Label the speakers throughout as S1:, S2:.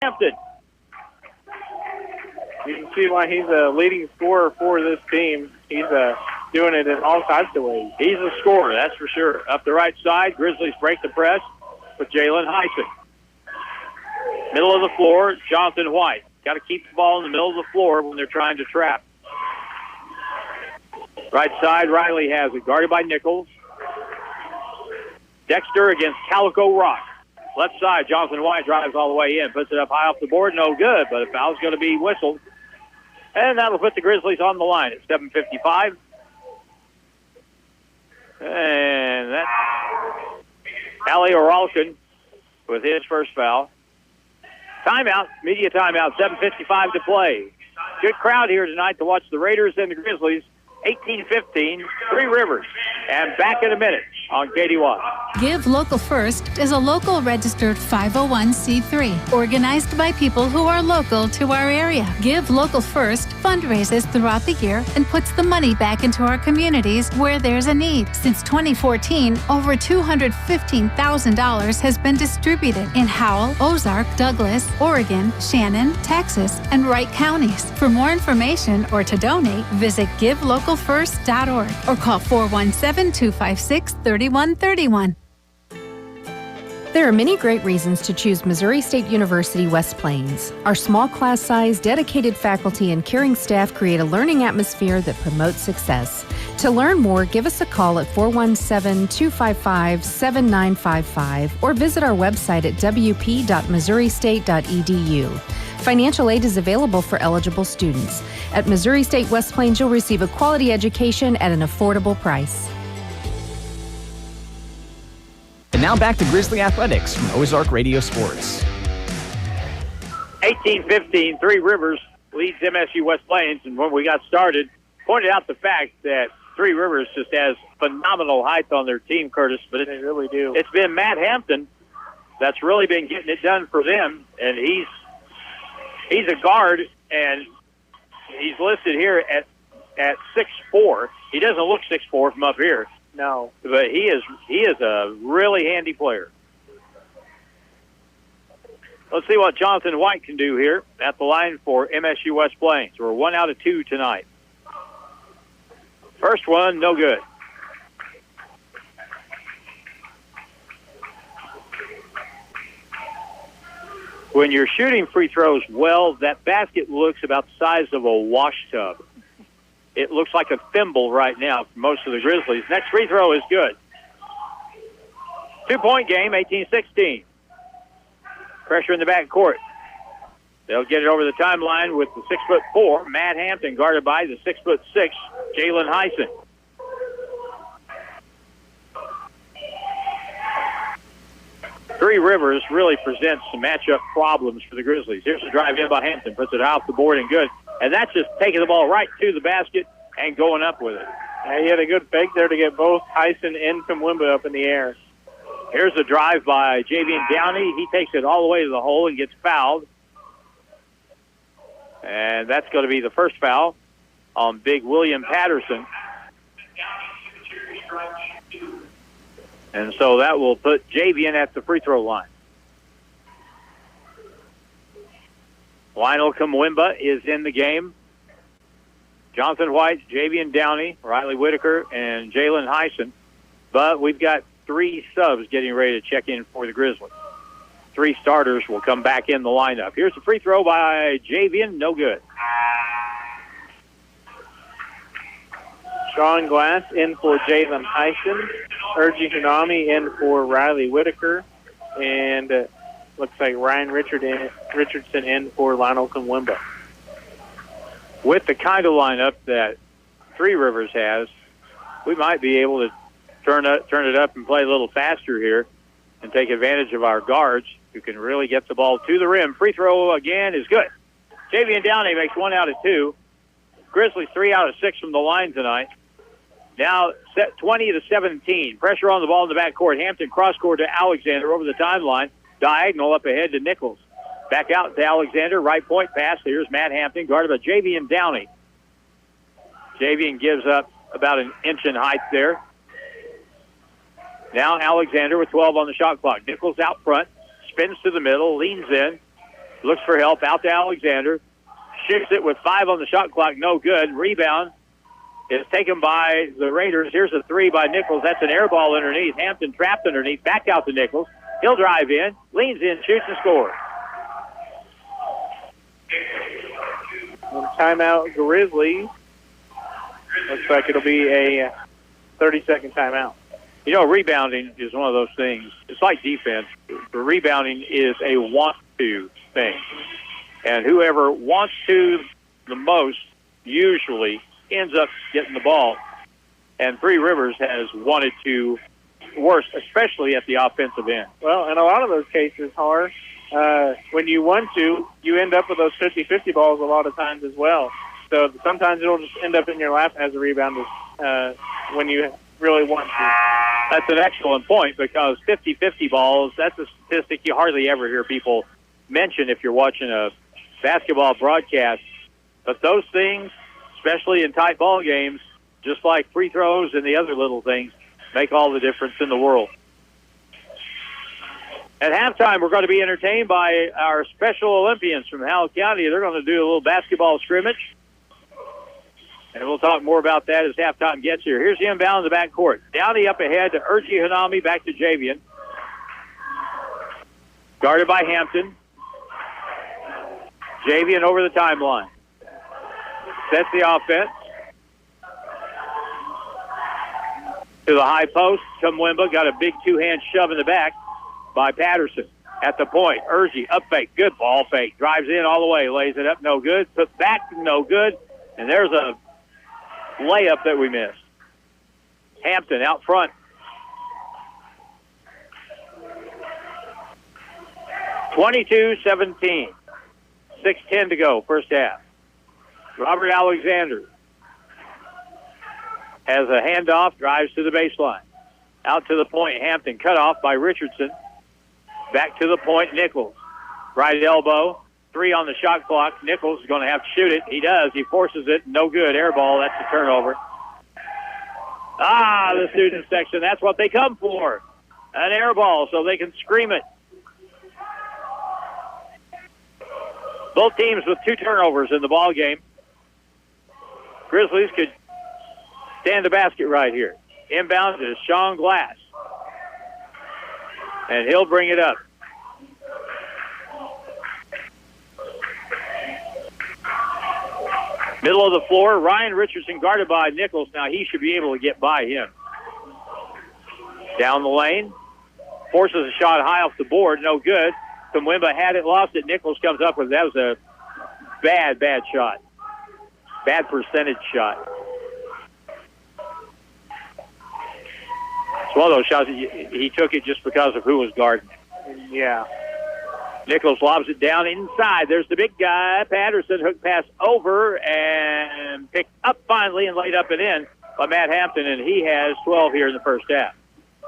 S1: Hampton.
S2: You can see why he's a leading scorer for this team. He's doing it in all types of ways.
S1: He's a scorer, that's for sure. Up the right side, Grizzlies break the press with Jalen Heisen. Middle of the floor, Jonathan White. Got to keep the ball in the middle of the floor when they're trying to trap. Right side, Riley has it, guarded by Nichols. Dexter against Calico Rock. Left side, Jonathan White drives all the way in, puts it up high off the board, no good, but a foul's going to be whistled. And that'll put the Grizzlies on the line at 7:55. And that's Ali Oralkin with his first foul. Timeout, media timeout, 7:55 to play. Good crowd here tonight to watch the Raiders and the Grizzlies. 18-15, Three Rivers. And back in a minute on KDY.
S3: Give Local First is a local registered 501c3 organized by people who are local to our area. Give Local First fundraises throughout the year and puts the money back into our communities where there's a need. Since 2014, over $215,000 has been distributed in Howell, Ozark, Douglas, Oregon, Shannon, Texas, and Wright counties. For more information or to donate, visit givelocalfirst.org or call 417-256-3131.
S4: There are many great reasons to choose Missouri State University West Plains. Our small class size, dedicated faculty, and caring staff create a learning atmosphere that promotes success. To learn more, give us a call at 417-255-7955 or visit our website at wp.missouristate.edu. Financial aid is available for eligible students. At Missouri State West Plains, you'll receive a quality education at an affordable price.
S5: And now back to Grizzly Athletics from Ozark Radio Sports.
S1: 18-15, Three Rivers leads MSU West Plains. And when we got started, pointed out the fact that Three Rivers just has phenomenal height on their team, Curtis. But
S2: They really do.
S1: It's been Matt Hampton that's really been getting it done for them. And he's a guard, and he's listed here at 6'4". He doesn't look 6'4" from up here.
S2: No.
S1: But he is a really handy player. Let's see what Jonathan White can do here at the line for MSU West Plains. We're 1 out of 2 tonight. First one, no good. When you're shooting free throws well, that basket looks about the size of a wash tub. It looks like a thimble right now for most of the Grizzlies. Next free throw is good. 2-point game, 18-16. Pressure in the back court. They'll get it over the timeline with the 6'4", Matt Hampton, guarded by the 6'6", Jalen Heisen. Three Rivers really presents some matchup problems for the Grizzlies. Here's the drive in by Hampton, puts it off the board and good. And that's just taking the ball right to the basket and going up with it.
S2: He had a good fake there to get both Heisen and Kumwimba up in the air.
S1: Here's a drive by Javian Downey. He takes it all the way to the hole and gets fouled. And that's going to be the first foul on Big William Patterson. And so that will put Javian at the free throw line. Lionel Kumwimba is in the game. Jonathan White, Javian Downey, Riley Whitaker, and Jalen Heisen. But we've got 3 subs getting ready to check in for the Grizzlies. 3 starters will come back in the lineup. Here's the free throw by Javian, no good.
S2: Sean Glass in for Jalen Heisen. Urgi Hanami in for Riley Whitaker. And looks like Ryan Richardson in for Lionel Kumwimba.
S1: With the kind of lineup that Three Rivers has, we might be able to turn it up and play a little faster here and take advantage of our guards who can really get the ball to the rim. Free throw again is good. Javian Downey makes 1 out of 2. Grizzlies 3 out of 6 from the line tonight. Now set 20-17. Pressure on the ball in the backcourt. Hampton cross court to Alexander over the timeline. Diagonal up ahead to Nichols. Back out to Alexander. Right point pass. Here's Matt Hampton, guarded by Javian Downey. Javian gives up about an inch in height there. Now Alexander with 12 on the shot clock. Nichols out front. Spins to the middle. Leans in. Looks for help. Out to Alexander. Shoots it with 5 on the shot clock. No good. Rebound is taken by the Raiders. Here's a 3 by Nichols. That's an air ball underneath. Hampton trapped underneath. Back out to Nichols. He'll drive in. Leans in. Shoots and scores.
S2: And timeout, Grizzlies. Looks like it'll be a 30-second timeout.
S1: You know, rebounding is one of those things. It's like defense. Rebounding is a want-to thing. And whoever wants to the most usually ends up getting the ball. And Three Rivers has wanted to worse, especially at the offensive end.
S2: Well, in a lot of those cases, when you want to, you end up with those 50-50 balls a lot of times as well. So sometimes it'll just end up in your lap as a rebound when you really want to.
S1: That's an excellent point, because 50-50 balls, that's a statistic you hardly ever hear people mention if you're watching a basketball broadcast. But those things, especially in tight ball games, just like free throws and the other little things, make all the difference in the world. At halftime, we're going to be entertained by our Special Olympians from Howell County. They're going to do a little basketball scrimmage, and we'll talk more about that as halftime gets here. Here's the inbound in the backcourt. Downey up ahead to Urgi Hanami, back to Javian. Guarded by Hampton. Javian over the timeline. Sets the offense. To the high post. Tumwimba got a big two-hand shove in the back by Patterson. At the point, Urgi, up fake, good ball fake. Drives in all the way, lays it up, no good. Put back, no good. And there's a layup that we missed. Hampton out front. (22-17). 6:10 to go, first half. Robert Alexander has a handoff, drives to the baseline. Out to the point, Hampton cut off by Richardson. Back to the point, Nichols. Right elbow, 3 on the shot clock. Nichols is going to have to shoot it. He does. He forces it. No good. Air ball. That's a turnover. The student section, that's what they come for. An air ball so they can scream it. Both teams with 2 turnovers in the ball game. Grizzlies could stand the basket right here. Inbound is Sean Glass. And he'll bring it up. Middle of the floor, Ryan Richardson guarded by Nichols. Now he should be able to get by him. Down the lane. Forces a shot high off the board. No good. Tumwimba had it, lost it. Nichols comes up with it. That was a bad shot. Bad percentage shot. It's one of those shots that he took it just because of who was guarding.
S2: Yeah.
S1: Nichols lobs it down inside. There's the big guy. Patterson, hook pass over and picked up finally and laid up and in by Matt Hampton, and he has 12 here in the first half.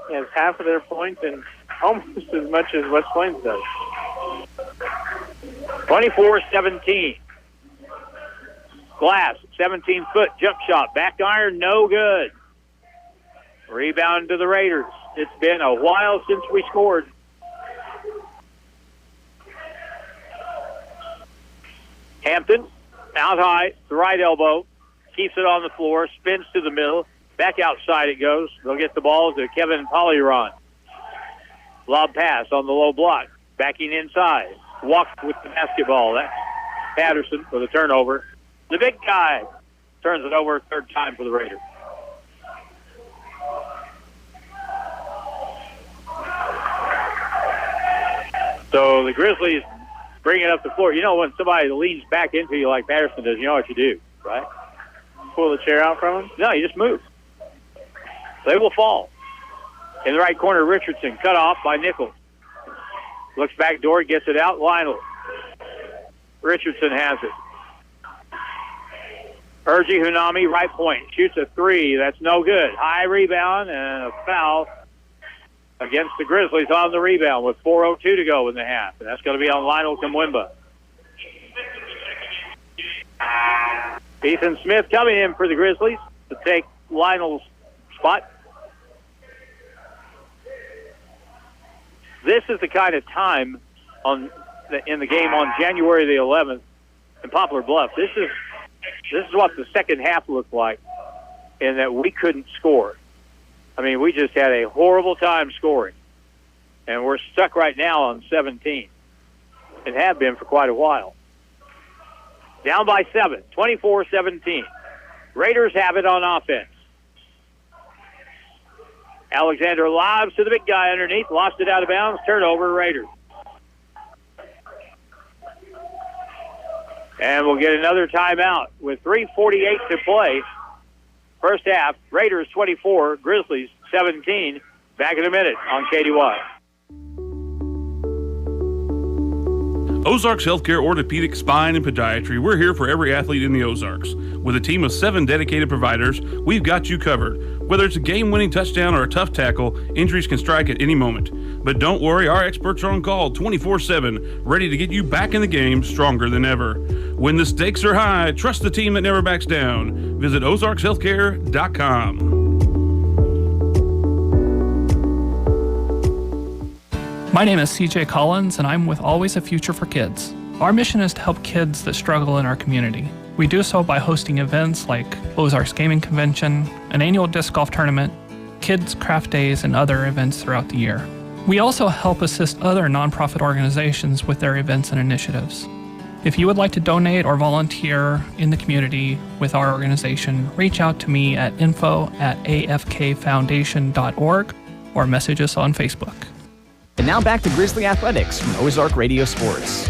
S2: He has half of their points and almost as much as West Plains does.
S1: 24-17. Glass, 17-foot jump shot. Back iron, no good. Rebound to the Raiders. It's been a while since we scored. Hampton, out high, the right elbow, keeps it on the floor, spins to the middle, back outside it goes. They'll get the ball to Kevin Polyron. Lob pass on the low block, backing inside. Walks with the basketball. That's Patterson for the turnover. The big guy turns it over 3rd time for the Raiders. So the Grizzlies bring it up the floor. You know, when somebody leans back into you like Patterson does, you know what you do, right?
S2: Pull the chair out from him?
S1: No, you just move. They will fall. In the right corner, Richardson, cut off by Nichols. Looks back door, gets it out. Lionel. Richardson has it. Urgi Hunami, right point. Shoots a 3. That's no good. High rebound and a foul against the Grizzlies on the rebound with 4:02 to go in the half. And that's going to be on Lionel Tumwimba. Ethan Smith coming in for the Grizzlies to take Lionel's spot. This is the kind of time on in the game on January the 11th in Poplar Bluff. This is what the second half looked like, in that we couldn't score. I mean, we just had a horrible time scoring, and we're stuck right now on 17 and have been for quite a while. Down by 7, 24-17. Raiders have it on offense. Alexander lobs to the big guy underneath, lost it out of bounds, turnover, Raiders. And we'll get another timeout with 3:48 to play. First half, Raiders 24, Grizzlies 17. Back in a minute on KDY.
S6: Ozarks Healthcare Orthopedic, Spine, and Podiatry. We're here for every athlete in the Ozarks. With a team of 7 dedicated providers, we've got you covered. Whether it's a game-winning touchdown or a tough tackle, injuries can strike at any moment. But don't worry, our experts are on call 24/7, ready to get you back in the game stronger than ever. When the stakes are high, trust the team that never backs down. Visit ozarkshealthcare.com.
S7: My name is CJ Collins, and I'm with Always a Future for Kids. Our mission is to help kids that struggle in our community. We do so by hosting events like Ozarks Gaming Convention, an annual disc golf tournament, kids' craft days, and other events throughout the year. We also help assist other nonprofit organizations with their events and initiatives. If you would like to donate or volunteer in the community with our organization, reach out to me at info@afkfoundation.org or message us on Facebook.
S5: And now back to Grizzly Athletics from Ozark Radio Sports.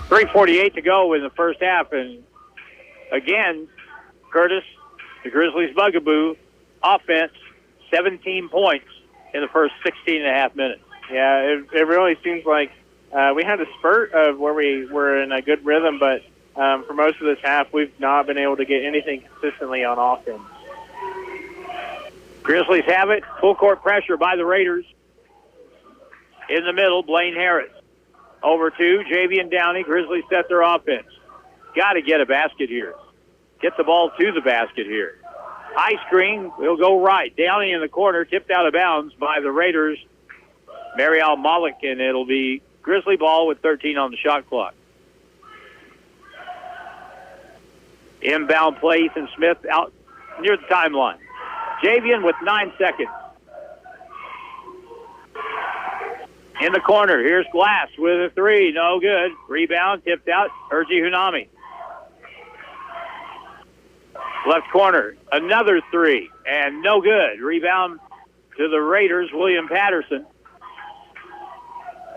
S1: 3:48 to go in the first half, and again, Curtis, the Grizzlies' bugaboo, offense, 17 points in the first 16 and a half minutes.
S2: Yeah, it really seems like we had a spurt of where we were in a good rhythm, but for most of this half, we've not been able to get anything consistently on offense.
S1: Grizzlies have it. Full court pressure by the Raiders. In the middle, Blaine Harris. Over to Javian Downey. Grizzlies set their offense. Got to get a basket here. Get the ball to the basket here. High screen will go right. Downey in the corner, tipped out of bounds by the Raiders. Mariel Malik, and it'll be Grizzly ball with 13 on the shot clock. Inbound play, Ethan Smith out near the timeline. Javian with 9 seconds. In the corner, here's Glass with a 3. No good. Rebound, tipped out. Urgi Hunami. Left corner, another 3. And no good. Rebound to the Raiders, William Patterson.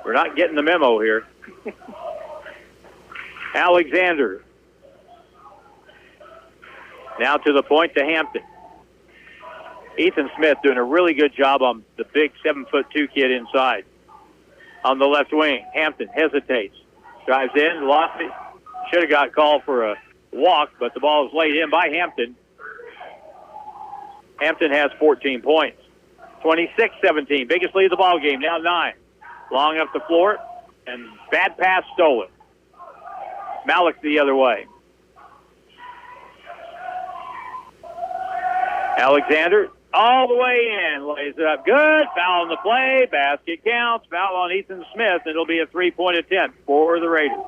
S1: We're not getting the memo here. Alexander. Now to the point to Hampton. Ethan Smith doing a really good job on the big 7'2" kid inside. On the left wing, Hampton hesitates. Drives in, lost it. Should have got called for a walk, but the ball is laid in by Hampton. Hampton has 14 points. 26-17, biggest lead of the ball game, now 9. Long up the floor, and bad pass stolen. Malik the other way. Alexander all the way in, lays it up good. Foul on the play, basket counts. Foul on Ethan Smith. It'll be a 3-point attempt for the Raiders.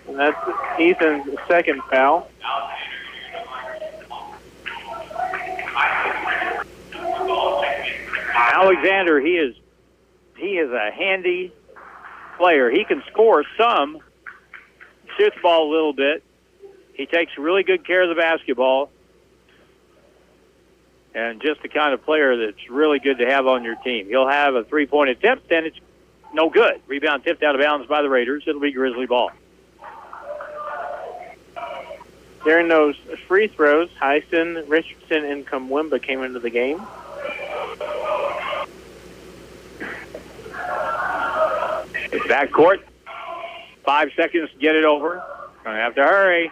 S2: And that's Ethan's second foul.
S1: Alexander, he is a handy player. He can score some, shoots the ball a little bit. He takes really good care of the basketball. And just the kind of player that's really good to have on your team. He'll have a 3-point attempt, and it's no good. Rebound tipped out of bounds by the Raiders. It'll be Grizzly ball.
S2: During those free throws, Heisen, Richardson, and Kamwimba came into the game.
S1: Backcourt, 5 seconds to get it over. Going to have to hurry.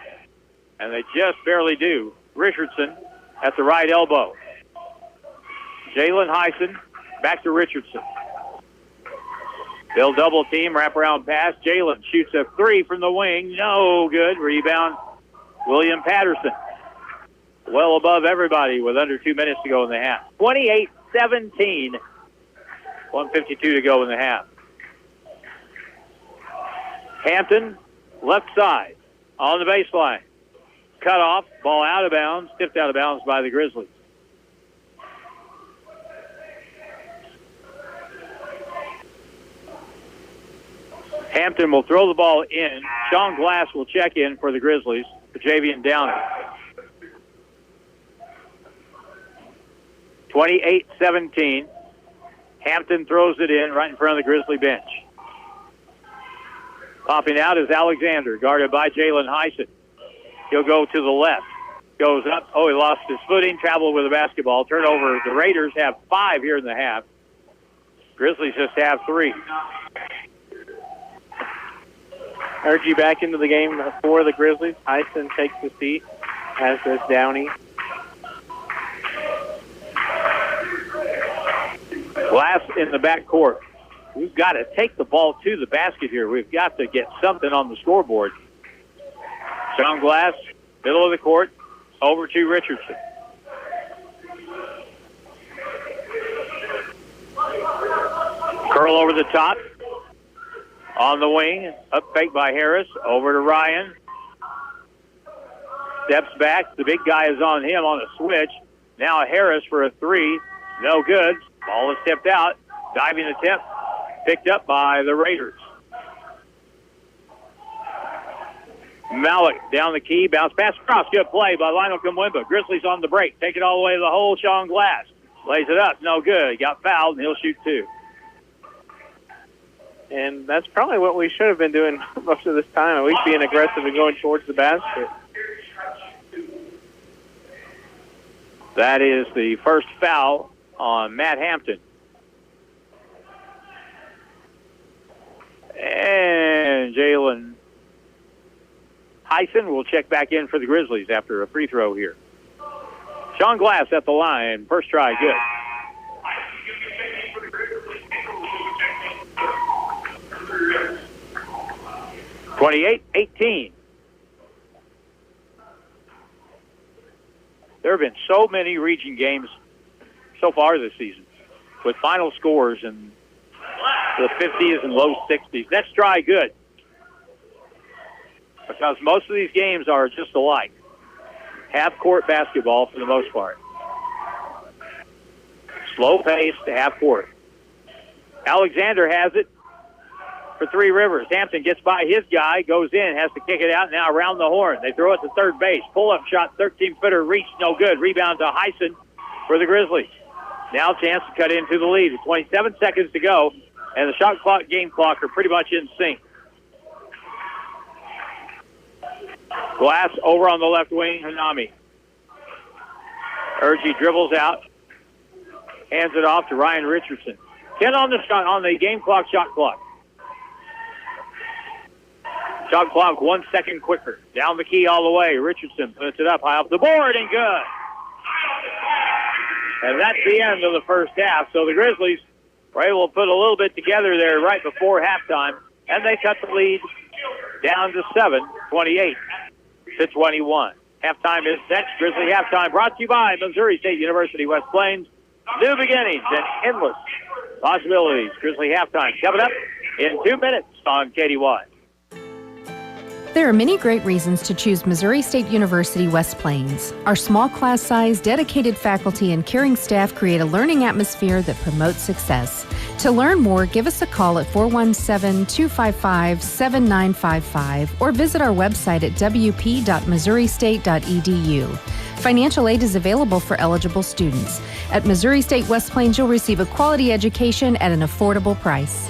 S1: And they just barely do. Richardson at the right elbow. Jalen Heisen back to Richardson. They'll double team, wraparound pass. Jalen shoots a 3 from the wing. No good. Rebound, William Patterson. Well above everybody with under 2 minutes to go in the half. 28-17. 1:52 to go in the half. Hampton, left side, on the baseline. Cut off, ball out of bounds, tipped out of bounds by the Grizzlies. Hampton will throw the ball in. Sean Glass will check in for the Grizzlies, for Javian Downey. 28-17. Hampton throws it in right in front of the Grizzly bench. Popping out is Alexander, guarded by Jalen Heisen. He'll go to the left. Goes up. Oh, he lost his footing, traveled with a basketball. Turnover. The Raiders have 5 here in the half. Grizzlies just have 3.
S2: Urge back into the game for the Grizzlies. Heisen takes the seat, as does Downey.
S1: Glass in the backcourt. We've got to take the ball to the basket here. We've got to get something on the scoreboard. Sean Glass, middle of the court, over to Richardson. Curl over the top. On the wing, up fake by Harris, over to Ryan. Steps back. The big guy is on him on a switch. Now Harris for a 3. No good. Ball is tipped out. Diving attempt. Picked up by the Raiders. Malik down the key. Bounce pass across. Good play by Lionel Kumwimba. Grizzlies on the break. Take it all the way to the hole. Sean Glass lays it up. No good. He got fouled, and he'll shoot 2.
S2: And that's probably what we should have been doing most of this time, at least being aggressive and going towards the basket.
S1: That is the first foul on Matt Hampton. And Jalen Heisen will check back in for the Grizzlies after a free throw here. Sean Glass at the line. First try, good. (28-18). There have been so many region games so far this season with final scores in the 50s and low 60s. That's dry good because most of these games are just alike. Half-court basketball for the most part. Slow-paced half-court. Alexander has it for Three Rivers. Hampton gets by his guy, goes in, has to kick it out now around the horn. They throw it to third base. Pull-up shot, 13-footer, reach, no good. Rebound to Heisen for the Grizzlies. Now chance to cut into the lead. 27 seconds to go, and the shot clock, game clock are pretty much in sync. Glass over on the left wing, Hanami. Urgie dribbles out, hands it off to Ryan Richardson. 10 on the shot on the game clock, shot clock. Shot clock 1 second quicker. Down the key all the way. Richardson puts it up high off the board and good. And that's the end of the first half. So the Grizzlies were able to put a little bit together there right before halftime, and they cut the lead down to 7, 28-21. Halftime is next. Grizzly halftime brought to you by Missouri State University West Plains. New beginnings and endless possibilities. Grizzly halftime coming up in 2 minutes on KDY.
S4: There are many great reasons to choose Missouri State University West Plains. Our small class size, dedicated faculty, and caring staff create a learning atmosphere that promotes success. To learn more, give us a call at 417-255-7955 or visit our website at wp.missouristate.edu. Financial aid is available for eligible students. At Missouri State West Plains, you'll receive a quality education at an affordable price.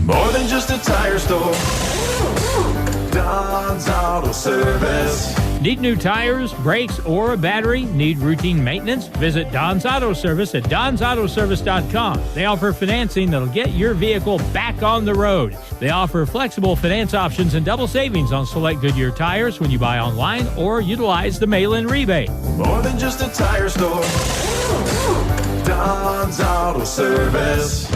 S8: More than just a tire store. Don's Auto Service.
S9: Need new tires, brakes, or a battery? Need routine maintenance? Visit Don's Auto Service at donsautoservice.com. They offer financing that'll get your vehicle back on the road. They offer flexible finance options and double savings on select Goodyear tires when you buy online or utilize the mail-in rebate.
S8: More than just a tire store. Don's Auto Service.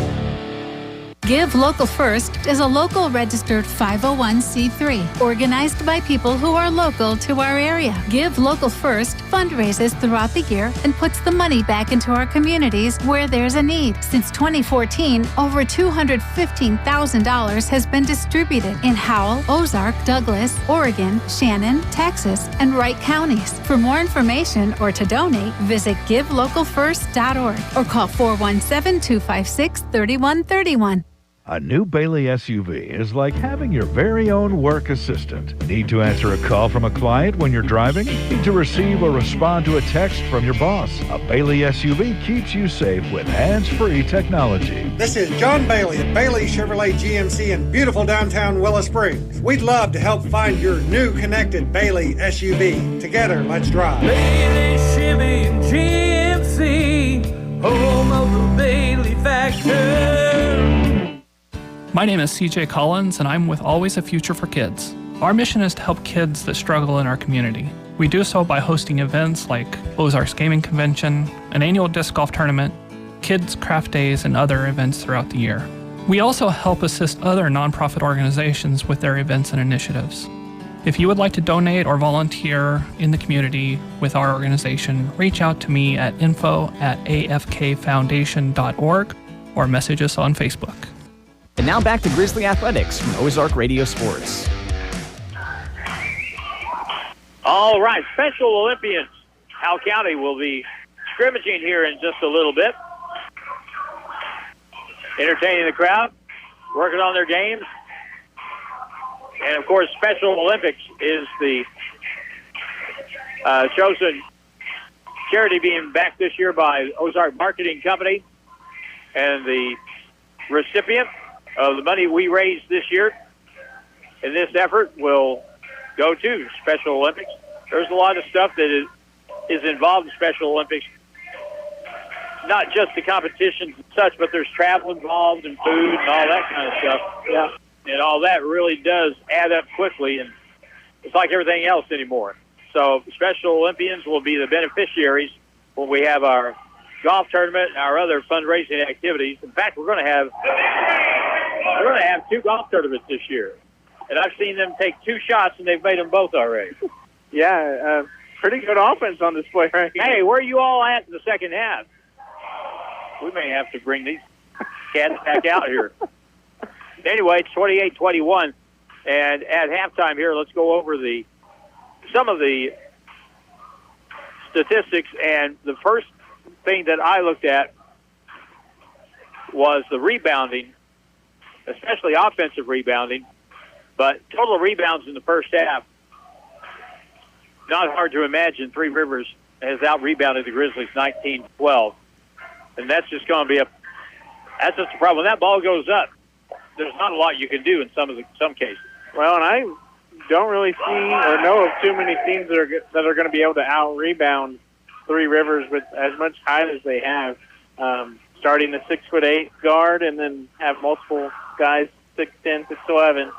S3: Give Local First is a local registered 501c3 organized by people who are local to our area. Give Local First fundraises throughout the year and puts the money back into our communities where there's a need. Since 2014, over $215,000 has been distributed in Howell, Ozark, Douglas, Oregon, Shannon, Texas, and Wright counties. For more information or to donate, visit givelocalfirst.org or call 417-256-3131.
S10: A new Bailey SUV is like having your very own work assistant. Need to answer a call from a client when you're driving? Need to receive or respond to a text from your boss? A Bailey SUV keeps you safe with hands-free technology.
S11: This is John Bailey at Bailey Chevrolet GMC in beautiful downtown Willow Springs. We'd love to help find your new connected Bailey SUV. Together, let's drive.
S8: Bailey Chevy and GMC, home of the Bailey Factor.
S7: My name is CJ Collins, and I'm with Always a Future for Kids. Our mission is to help kids that struggle in our community. We do so by hosting events like Ozarks Gaming Convention, an annual disc golf tournament, kids' craft days, and other events throughout the year. We also help assist other nonprofit organizations with their events and initiatives. If you would like to donate or volunteer in the community with our organization, reach out to me at info@afkfoundation.org or message us on Facebook.
S5: And now back to Grizzly Athletics from Ozark Radio Sports.
S1: All right, Special Olympians. Howell County will be scrimmaging here in just a little bit. Entertaining the crowd, working on their games. And, of course, Special Olympics is the chosen charity being backed this year by Ozark Marketing Company. And the recipient of the money we raised this year in this effort will go to Special Olympics. There's a lot of stuff that is involved in Special Olympics. Not just the competitions and such, but there's travel involved and food and all that kind of stuff. Yeah. And all that really does add up quickly, and it's like everything else anymore. So Special Olympians will be the beneficiaries when we have our golf tournament and our other fundraising activities. In fact, we're going to have 2 golf tournaments this year. And I've seen them take 2 shots, and they've made them both already.
S2: Yeah, pretty good offense on display right here.
S1: Hey, where are you all at in the second half? We may have to bring these cats back out here. Anyway, it's 28-21. And at halftime here, let's go over some of the statistics. And the first thing that I looked at was the rebounding, especially offensive rebounding, but total rebounds in the first half. Not hard to imagine. Three Rivers has out-rebounded the Grizzlies 19-12. And that's just going to be that's just a problem. When that ball goes up, there's not a lot you can do in some cases.
S2: Well, and I don't really see or know of too many teams that are going to be able to out-rebound Three Rivers with as much height as they have. Starting a 6'8" guard and then have multiple guys 6'10", 6'11".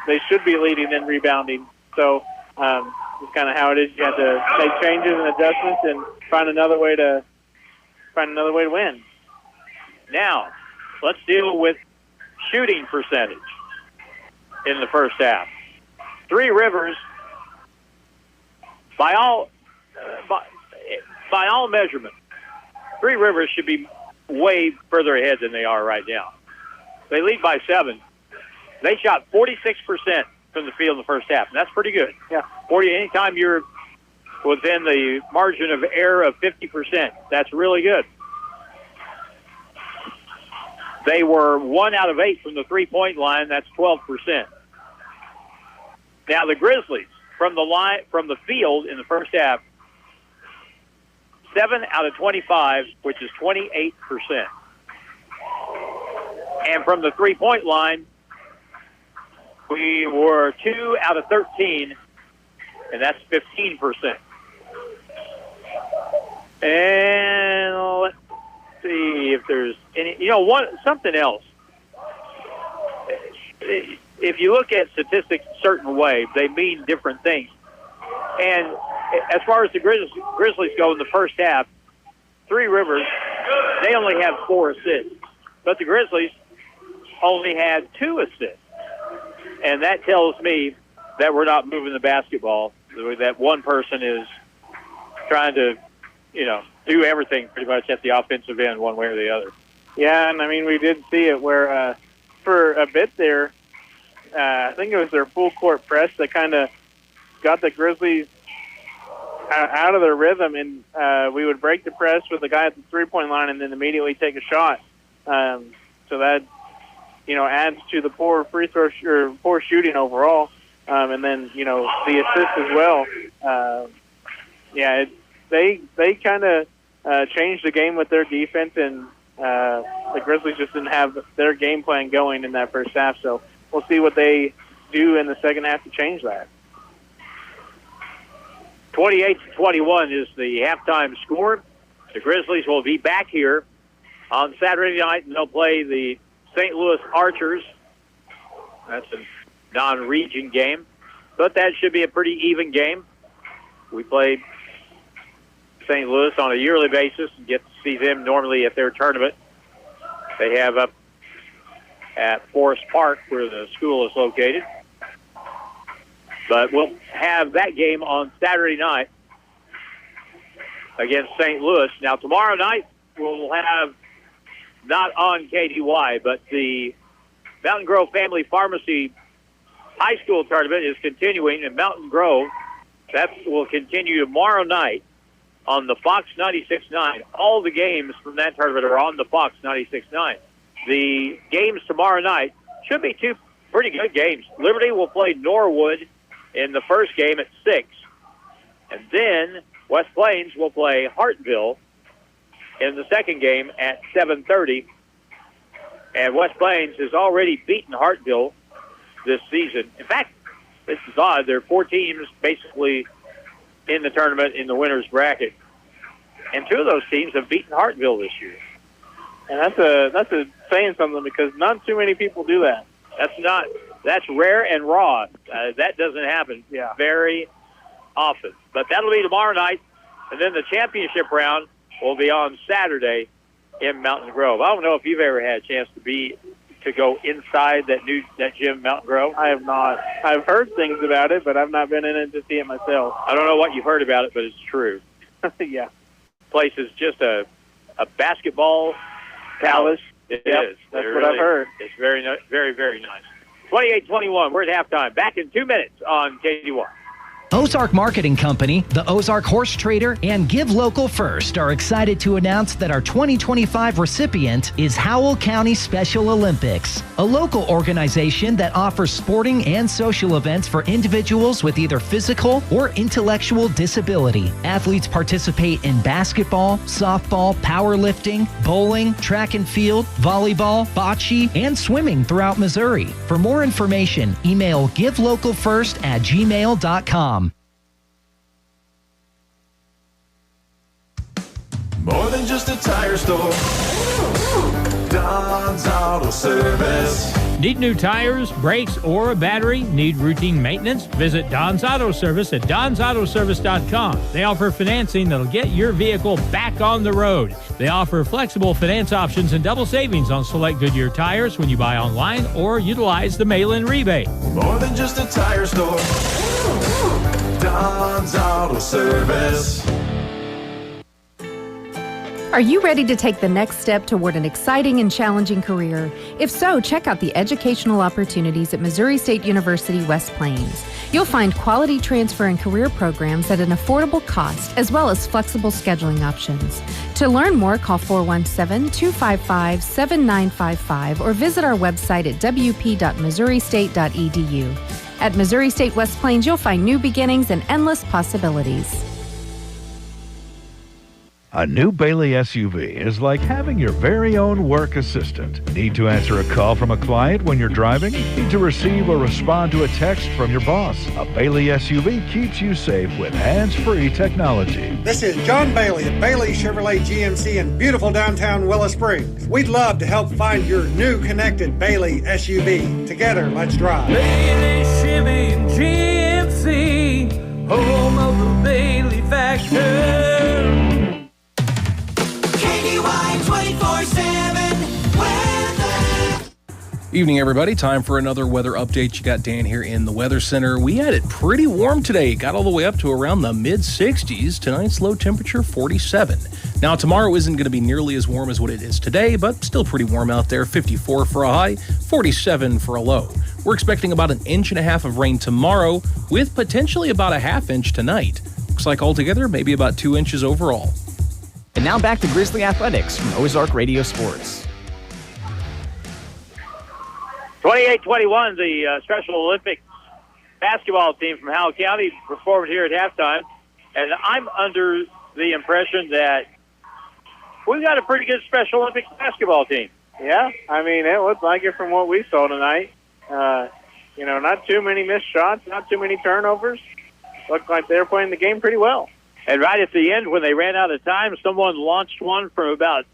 S2: They should be leading in rebounding. So it's kind of how it is. You have to make changes and adjustments and find another way to win.
S1: Now, let's deal with shooting percentage in the first half. Three Rivers, by all measurements, Three Rivers should be way further ahead than they are right now. They lead by 7. They shot 46% from the field in the first half, and that's pretty good.
S2: Yeah,
S1: anytime you're within the margin of error of 50%, that's really good. They were 1 out of 8 from the three-point line. That's 12%. Now the Grizzlies from the field in the first half, 7 out of 25, which is 28%. And from the three-point line, we were 2 out of 13, and that's 15%. And let's see if there's any, something else. If you look at statistics a certain way, they mean different things. And as far as the Grizzlies go in the first half, 3 Rivers, they only have 4 assists. But the Grizzlies, 7 out of 25, 28%. 28% from the three-point line, 7 out of 13, and that's 15%. And from the three-point line, we were 2 out of 13, and that's 15%. only had 2 assists. And that tells me that we're not moving the basketball, that one person is trying to, do everything pretty much at the offensive end one way or the other.
S2: Yeah, and I mean, we did see it where for a bit there, I think it was their full court press that kind of got the Grizzlies out of their rhythm, and we would break the press with the guy at the three-point line and then immediately take a shot. So that, adds to the poor free throw or poor shooting overall. And then, the assist as well. They kind of changed the game with their defense, and the Grizzlies just didn't have their game plan going in that first half. So we'll see what they do in the second half to change that.
S1: 28-21 is the halftime score. The Grizzlies will be back here on Saturday night, and they'll play the St. Louis Archers. That's a non-region game, but that should be a pretty even game. We play St. Louis on a yearly basis and get to see them normally at their tournament they have up at Forest Park where the school is located. But we'll have that game on Saturday night against St. Louis. Now, tomorrow night we'll have, not on KDY, but the Mountain Grove Family Pharmacy High School tournament is continuing in Mountain Grove. That will continue tomorrow night on the Fox 96.9. All the games from that tournament are on the Fox 96.9. The games tomorrow night should be 2 pretty good games. Liberty will play Norwood in the first game at 6. And then West Plains will play Hartville in the second game at 7:30. And West Plains has already beaten Hartville this season. In fact, this is odd. There are 4 teams basically in the tournament in the winner's bracket. And 2 of those teams have beaten Hartville this year.
S2: And that's a saying something, because not too many people do that.
S1: That's rare and raw. That doesn't happen very often. But that'll be tomorrow night. And then the championship round will be on Saturday in Mountain Grove. I don't know if you've ever had a chance to go inside that gym, Mountain Grove.
S2: I have not. I've heard things about it, but I've not been in it to see it myself.
S1: I don't know what you've heard about it, but it's true.
S2: Yeah.
S1: Place is just a basketball palace. It is.
S2: That's what I've heard.
S1: It's very, very, very nice. 28-21. We're at halftime. Back in 2 minutes on KDY.
S5: Ozark Marketing Company, the Ozark Horse Trader, and Give Local First are excited to announce that our 2025 recipient is Howell County Special Olympics, a local organization that offers sporting and social events for individuals with either physical or intellectual disability. Athletes participate in basketball, softball, powerlifting, bowling, track and field, volleyball, bocce, and swimming throughout Missouri. For more information, email givelocalfirst@gmail.com.
S12: More than just a tire store. Don's Auto Service.
S9: Need new tires, brakes, or a battery? Need routine maintenance? Visit Don's Auto Service at donsautoservice.com. They offer financing that'll get your vehicle back on the road. They offer flexible finance options and double savings on select Goodyear tires when you buy online or utilize the mail-in rebate.
S12: More than just a tire store. Don's Auto Service.
S4: Are you ready to take the next step toward an exciting and challenging career? If so, check out the educational opportunities at Missouri State University West Plains. You'll find quality transfer and career programs at an affordable cost, as well as flexible scheduling options. To learn more, call 417-255-7955 or visit our website at wp.missouristate.edu. At Missouri State West Plains, you'll find new beginnings and endless possibilities.
S10: A new Bailey SUV is like having your very own work assistant. Need to answer a call from a client when you're driving? Need to receive or respond to a text from your boss? A Bailey SUV keeps you safe with hands-free technology.
S11: This is John Bailey at Bailey Chevrolet GMC in beautiful downtown Willow Springs. We'd love to help find your new connected Bailey SUV. Together, let's drive.
S8: Bailey Chevy and GMC, home of the Bailey Factor.
S13: Evening, everybody. Time for another weather update. You got Dan here in the Weather Center. We had it pretty warm today. Got all the way up to around the mid-60s. Tonight's low temperature, 47. Now, tomorrow isn't going to be nearly as warm as what it is today, but still pretty warm out there. 54 for a high, 47 for a low. We're expecting about 1.5 inches of rain tomorrow, with potentially about a 1/2 inch tonight. Looks like altogether, maybe about 2 inches overall.
S14: And now back to Grizzly Athletics from Ozark Radio Sports.
S1: 28-21, the Special Olympics basketball team from Howell County performed here at halftime. And I'm under the impression that we've got a pretty good Special Olympics basketball team.
S2: Yeah, I mean, it looked like it from what we saw tonight. Not too many missed shots, not too many turnovers. Looked like they were playing the game pretty well.
S1: And right at the end, when they ran out of time, someone launched one from about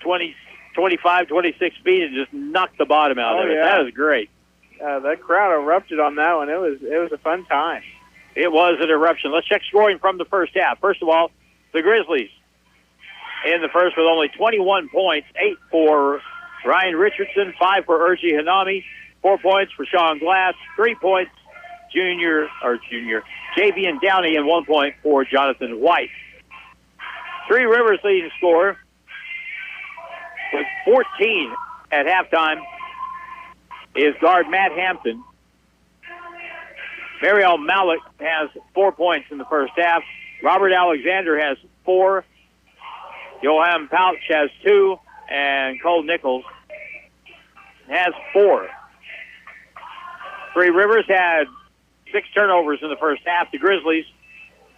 S1: 25, 26 feet and just knocked the bottom out of it.
S2: Yeah.
S1: That was great.
S2: That crowd erupted on that one. It was a fun time.
S1: It was an eruption. Let's check scoring from the first half. First of all, the Grizzlies in the first with only 21 points, 8 for Ryan Richardson, 5 for Urgi Hanami, 4 points for Sean Glass, 3 points Javian Downey, and 1 point for Jonathan White. Three Rivers leading scorer with 14 at halftime is guard Matt Hampton. Mariel Malik has 4 points in the first half. Robert Alexander has 4. Johan Pouch has 2. And Cole Nichols has 4. Three Rivers had 6 turnovers in the first half. The Grizzlies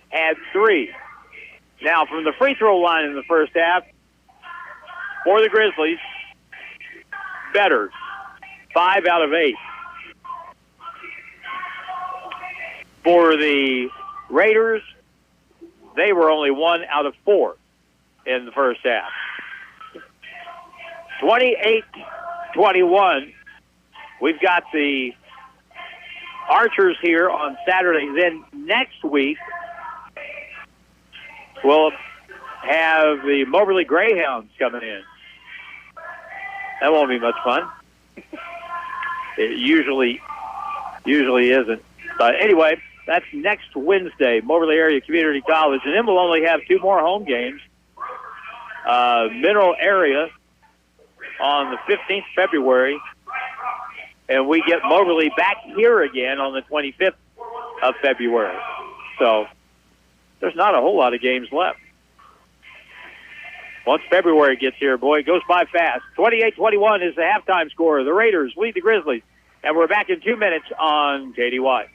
S1: had 3. Now, from the free throw line in the first half, for the Grizzlies, better, 5 out of 8. For the Raiders, they were only 1 out of 4 in the first half. 28-21. We've got the Archers here on Saturday. Then next week, we'll have the Moberly Greyhounds coming in. That won't be much fun. It usually isn't. But anyway, that's next Wednesday, Moberly Area Community College. And then we'll only have 2 more home games. Mineral Area on the 15th of February. And we get Moberly back here again on the 25th of February. So there's not a whole lot of games left. Once February gets here, boy, it goes by fast. 28-21 is the halftime score. The Raiders lead the Grizzlies. And we're back in 2 minutes on KDY.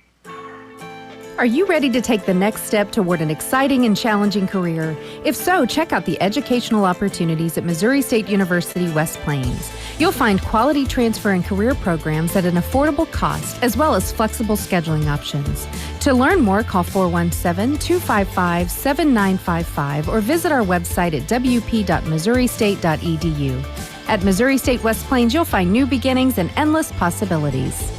S4: Are you ready to take the next step toward an exciting and challenging career? If so, check out the educational opportunities at Missouri State University West Plains. You'll find quality transfer and career programs at an affordable cost, as well as flexible scheduling options. To learn more, call 417-255-7955 or visit our website at wp.missouristate.edu. At Missouri State West Plains, you'll find new beginnings and endless possibilities.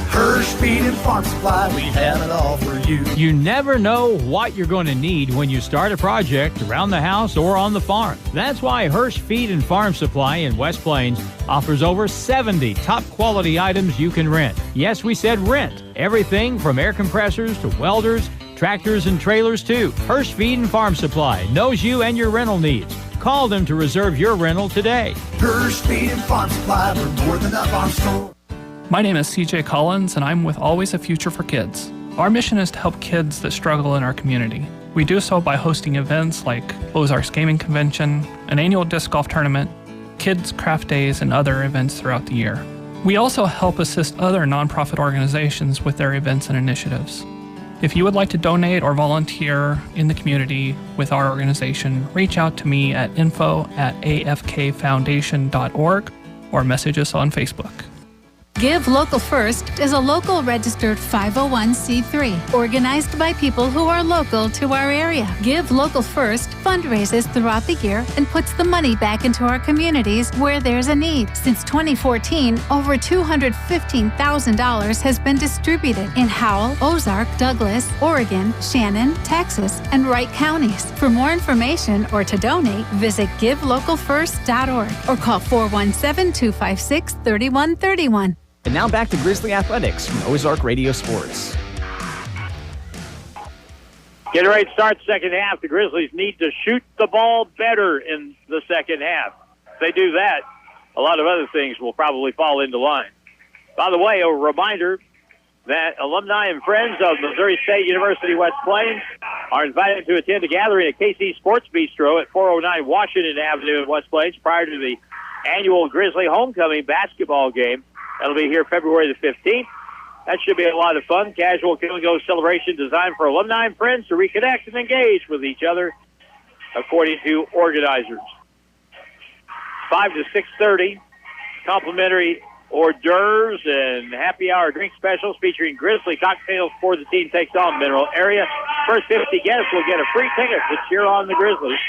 S12: Hirsch Feed and Farm Supply, we have it all for you.
S9: You never know what you're going to need when you start a project around the house or on the farm. That's why Hirsch Feed and Farm Supply in West Plains offers over 70 top quality items you can rent. Yes, we said rent. Everything from air compressors to welders, tractors and trailers too. Hirsch Feed and Farm Supply knows you and your rental needs. Call them to reserve your rental today.
S12: Hirsch Feed and Farm Supply, we're more than a farm store.
S7: My name is CJ Collins, and I'm with Always a Future for Kids. Our mission is to help kids that struggle in our community. We do so by hosting events like Ozarks Gaming Convention, an annual disc golf tournament, kids' craft days, and other events throughout the year. We also help assist other nonprofit organizations with their events and initiatives. If you would like to donate or volunteer in the community with our organization, reach out to me at info@afkfoundation.org or message us on Facebook.
S3: Give Local First is a local registered 501c3 organized by people who are local to our area. Give Local First fundraises throughout the year and puts the money back into our communities where there's a need. Since 2014, over $215,000 has been distributed in Howell, Ozark, Douglas, Oregon, Shannon, Texas, and Wright counties. For more information or to donate, visit givelocalfirst.org or call 417-256-3131.
S14: And now back to Grizzly Athletics from Ozark Radio Sports.
S1: Getting ready to start the second half. The Grizzlies need to shoot the ball better in the second half. If they do that, a lot of other things will probably fall into line. By the way, a reminder that alumni and friends of Missouri State University West Plains are invited to attend a gathering at KC Sports Bistro at 409 Washington Avenue in West Plains prior to the annual Grizzly homecoming basketball game. That'll be here February the 15th. That should be a lot of fun. Casual kill-and-go celebration designed for alumni and friends to reconnect and engage with each other, according to organizers. 5 to 6:30, complimentary hors d'oeuvres and happy hour drink specials featuring Grizzly cocktails before the team takes on Mineral Area. First 50 guests will get a free ticket to cheer on the Grizzlies,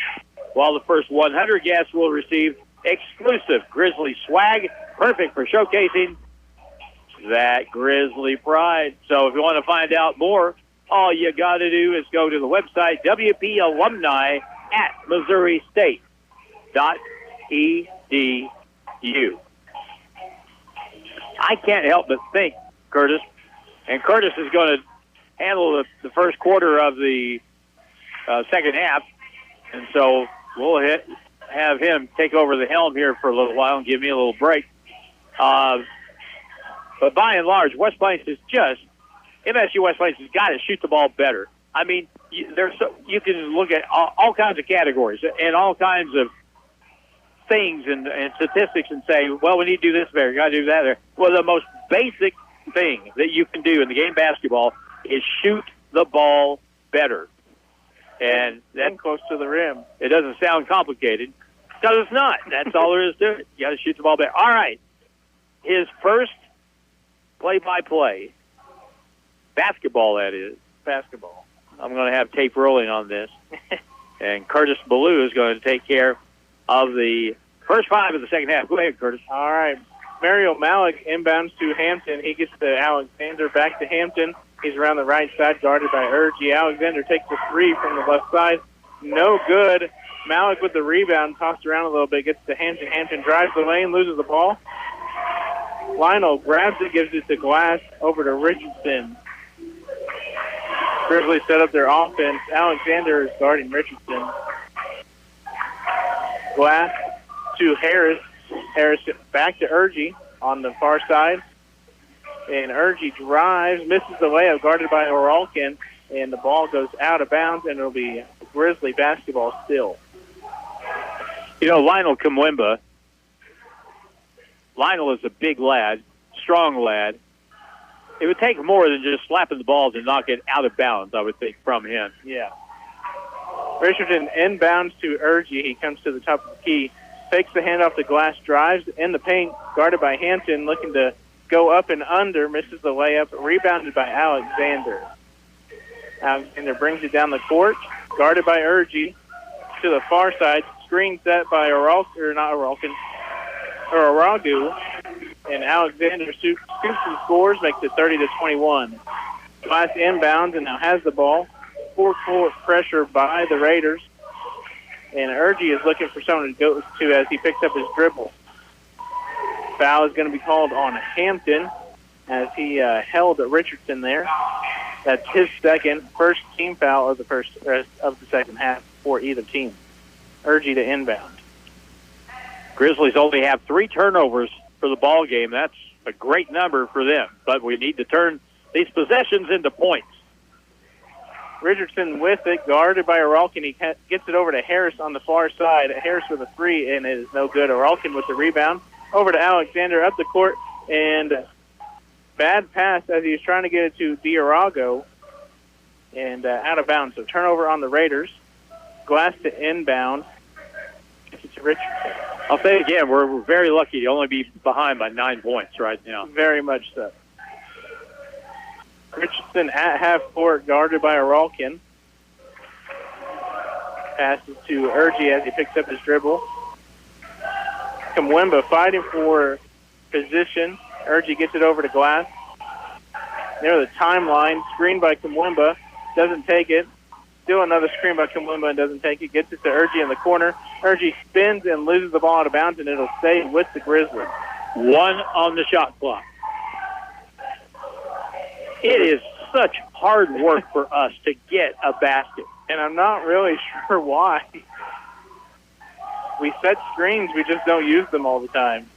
S1: while the first 100 guests will receive exclusive Grizzly swag, perfect for showcasing that Grizzly pride. So if you want to find out more, all you got to do is go to the website, WPalumni@MissouriState.edu. I can't help but think, Curtis, and Curtis is going to handle the first quarter of the second half, and so we'll have him take over the helm here for a little while and give me a little break. But by and large, West Plains is MSU West Plains has got to shoot the ball better. I mean, you can look at all kinds of categories and all kinds of things and statistics and say, well, we need to do this better, got to do that better. Well, the most basic thing that you can do in the game of basketball is shoot the ball better. And that's
S2: close to the rim.
S1: It doesn't sound complicated because it's not. That's all there is to it. You got to shoot the ball better. All right. His first play-by-play, basketball that is.
S2: Basketball.
S1: I'm going to have tape rolling on this. And Curtis Ballou is going to take care of the first 5 of the second half. Go ahead, Curtis.
S2: All right. Mario Malik inbounds to Hampton. He gets to Alexander, back to Hampton. He's around the right side, guarded by Urgie. Alexander takes a 3 from the left side. No good. Malik with the rebound, tossed around a little bit, gets to Hampton. Hampton drives the lane, loses the ball. Lionel grabs it, gives it to Glass, over to Richardson. Grizzlies set up their offense. Alexander is guarding Richardson. Glass to Harris. Harris back to Urgie on the far side. And Urgie drives, misses the layup, guarded by Oralkin, and the ball goes out of bounds, and it'll be Grizzly basketball still.
S1: You know, Lionel Kumwemba, Lionel is a big lad, strong lad. It would take more than just slapping the ball to knock it out of bounds, I would think, from him.
S2: Yeah. Richardson inbounds to Urgie. He comes to the top of the key, takes the handoff to Glass, drives in the paint, guarded by Hampton, looking to go up and under, misses the layup, rebounded by Alexander. Alexander brings it down the court, guarded by Urgie, to the far side, screen set by Aragu, and Alexander scoops and scores, makes it 30-21. Glass inbounds and now has the ball. Full-court pressure by the Raiders, and Urgie is looking for someone to go to as he picks up his dribble. Foul is going to be called on Hampton as he held Richardson there. That's his first team foul of the second half for either team. Urgie to inbound.
S1: Grizzlies only have 3 turnovers for the ball game. That's a great number for them, but we need to turn these possessions into points.
S2: Richardson with it, guarded by Oralkin. He gets it over to Harris on the far side. Harris with a 3, and it is no good. Oralkin with the rebound. Over to Alexander up the court, and bad pass as he was trying to get it to Diarago, and out of bounds. So turnover on the Raiders. Glass to inbound. Gets it to Richardson.
S1: I'll say it again, we're very lucky to only be behind by 9 points right now.
S2: Very much so. Richardson at half court, guarded by Aralkin. Passes to Urgi as he picks up his dribble. Kamwemba fighting for position. Urgi gets it over to Glass. Near the timeline, screened by Kamwemba, doesn't take it. Still another screen by Kamwemba and doesn't take it. Gets it to Urgi in the corner. Urgi spins and loses the ball out of bounds, and it'll stay with the Grizzlies.
S1: 1 on the shot clock. It is such hard work for us to get a basket.
S2: And I'm not really sure why. We set screens, we just don't use them all the time.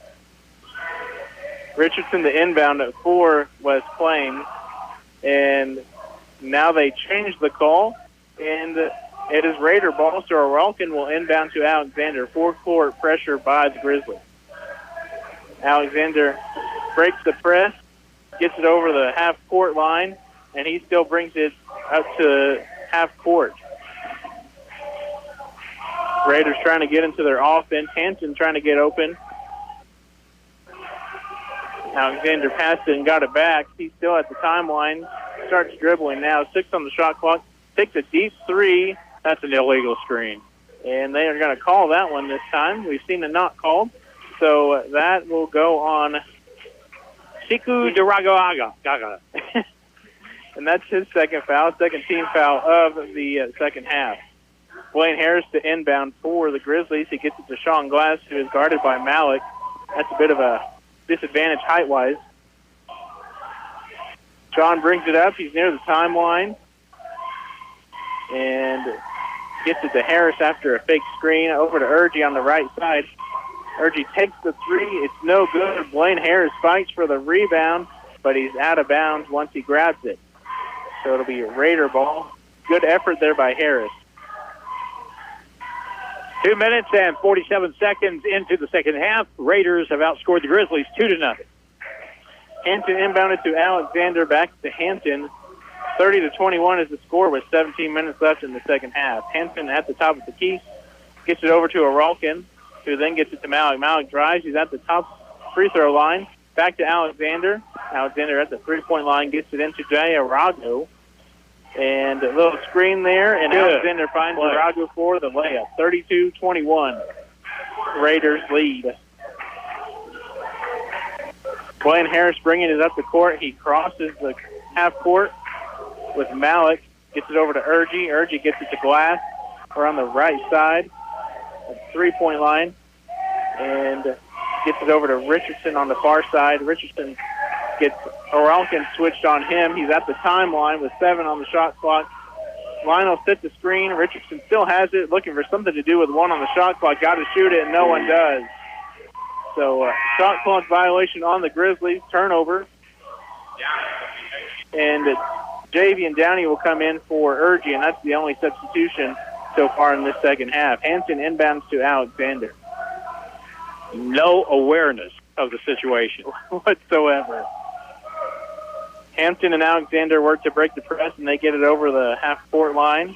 S2: Richardson, the inbound for West Plains. And now they changed the call, and it is Raider ball, so Aralkin will inbound to Alexander. Four-court pressure by the Grizzlies. Alexander breaks the press, gets it over the half-court line, and he still brings it up to half-court. Raiders trying to get into their offense. Hanson trying to get open. Alexander passed it and got it back. He's still at the timeline. Starts dribbling now. 6 on the shot clock. Takes a deep 3.
S1: That's an illegal screen.
S2: And they are going to call that one this time. We've seen it not called. So that will go on Siku Daragaga. And that's his second foul, second team foul of the second half. Blaine Harris to inbound for the Grizzlies. He gets it to Sean Glass, who is guarded by Malik. That's a bit of a disadvantage height-wise. Sean brings it up. He's near the timeline. And gets it to Harris after a fake screen. Over to Urgi on the right side. Urgi takes the 3. It's no good. Blaine Harris fights for the rebound, but he's out of bounds once he grabs it. So it'll be a Raider ball. Good effort there by Harris.
S1: 2 minutes and 47 seconds into the second half. Raiders have outscored the Grizzlies 2-0.
S2: Hampton inbounded to Alexander, back to Hampton. 30-21 is the score with 17 minutes left in the second half. Hampton at the top of the key, gets it over to Aralkin, who then gets it to Malik. Malik drives. He's at the top free throw line. Back to Alexander. Alexander at the three-point line gets it into Jay Arago. And a little screen there, and Alexander finds Arago for the layup. 32-21. Raiders lead. Blaine Harris bringing it up the court. He crosses the half court with Malik. Gets it over to Urgi. Urgi gets it to Glass. We're on the right side at the three-point line. And gets it over to Richardson on the far side. Richardson gets Aralkin switched on him. He's at the timeline with 7 on the shot clock. Lionel set the screen. Richardson still has it, looking for something to do with 1 on the shot clock. Got to shoot it, and no one does. So shot clock violation on the Grizzlies. Turnover. And Javian Downey will come in for Urgi, and that's the only substitution so far in this second half. Hanson inbounds to Alexander.
S1: No awareness of the situation
S2: whatsoever. Hampton and Alexander work to break the press, and they get it over the half-court line.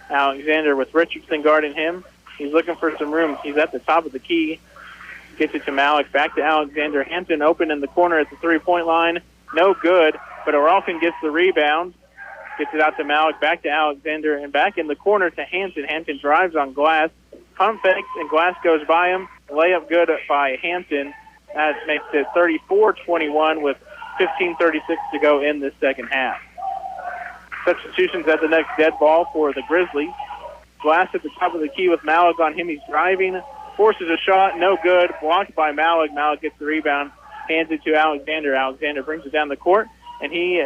S2: Alexander with Richardson guarding him. He's looking for some room. He's at the top of the key. Gets it to Malik. Back to Alexander. Hampton open in the corner at the three-point line. No good, but Aralkin gets the rebound. Gets it out to Malik. Back to Alexander, and back in the corner to Hampton. Hampton drives on Glass. Pump fakes, and Glass goes by him. Layup good by Hampton. That makes it 34-21 with 15:36 to go in this second half. Substitutions at the next dead ball for the Grizzlies. Glass at the top of the key with Malik on him. He's driving, forces a shot, no good. Blocked by Malik. Malik gets the rebound, hands it to Alexander. Alexander brings it down the court, and he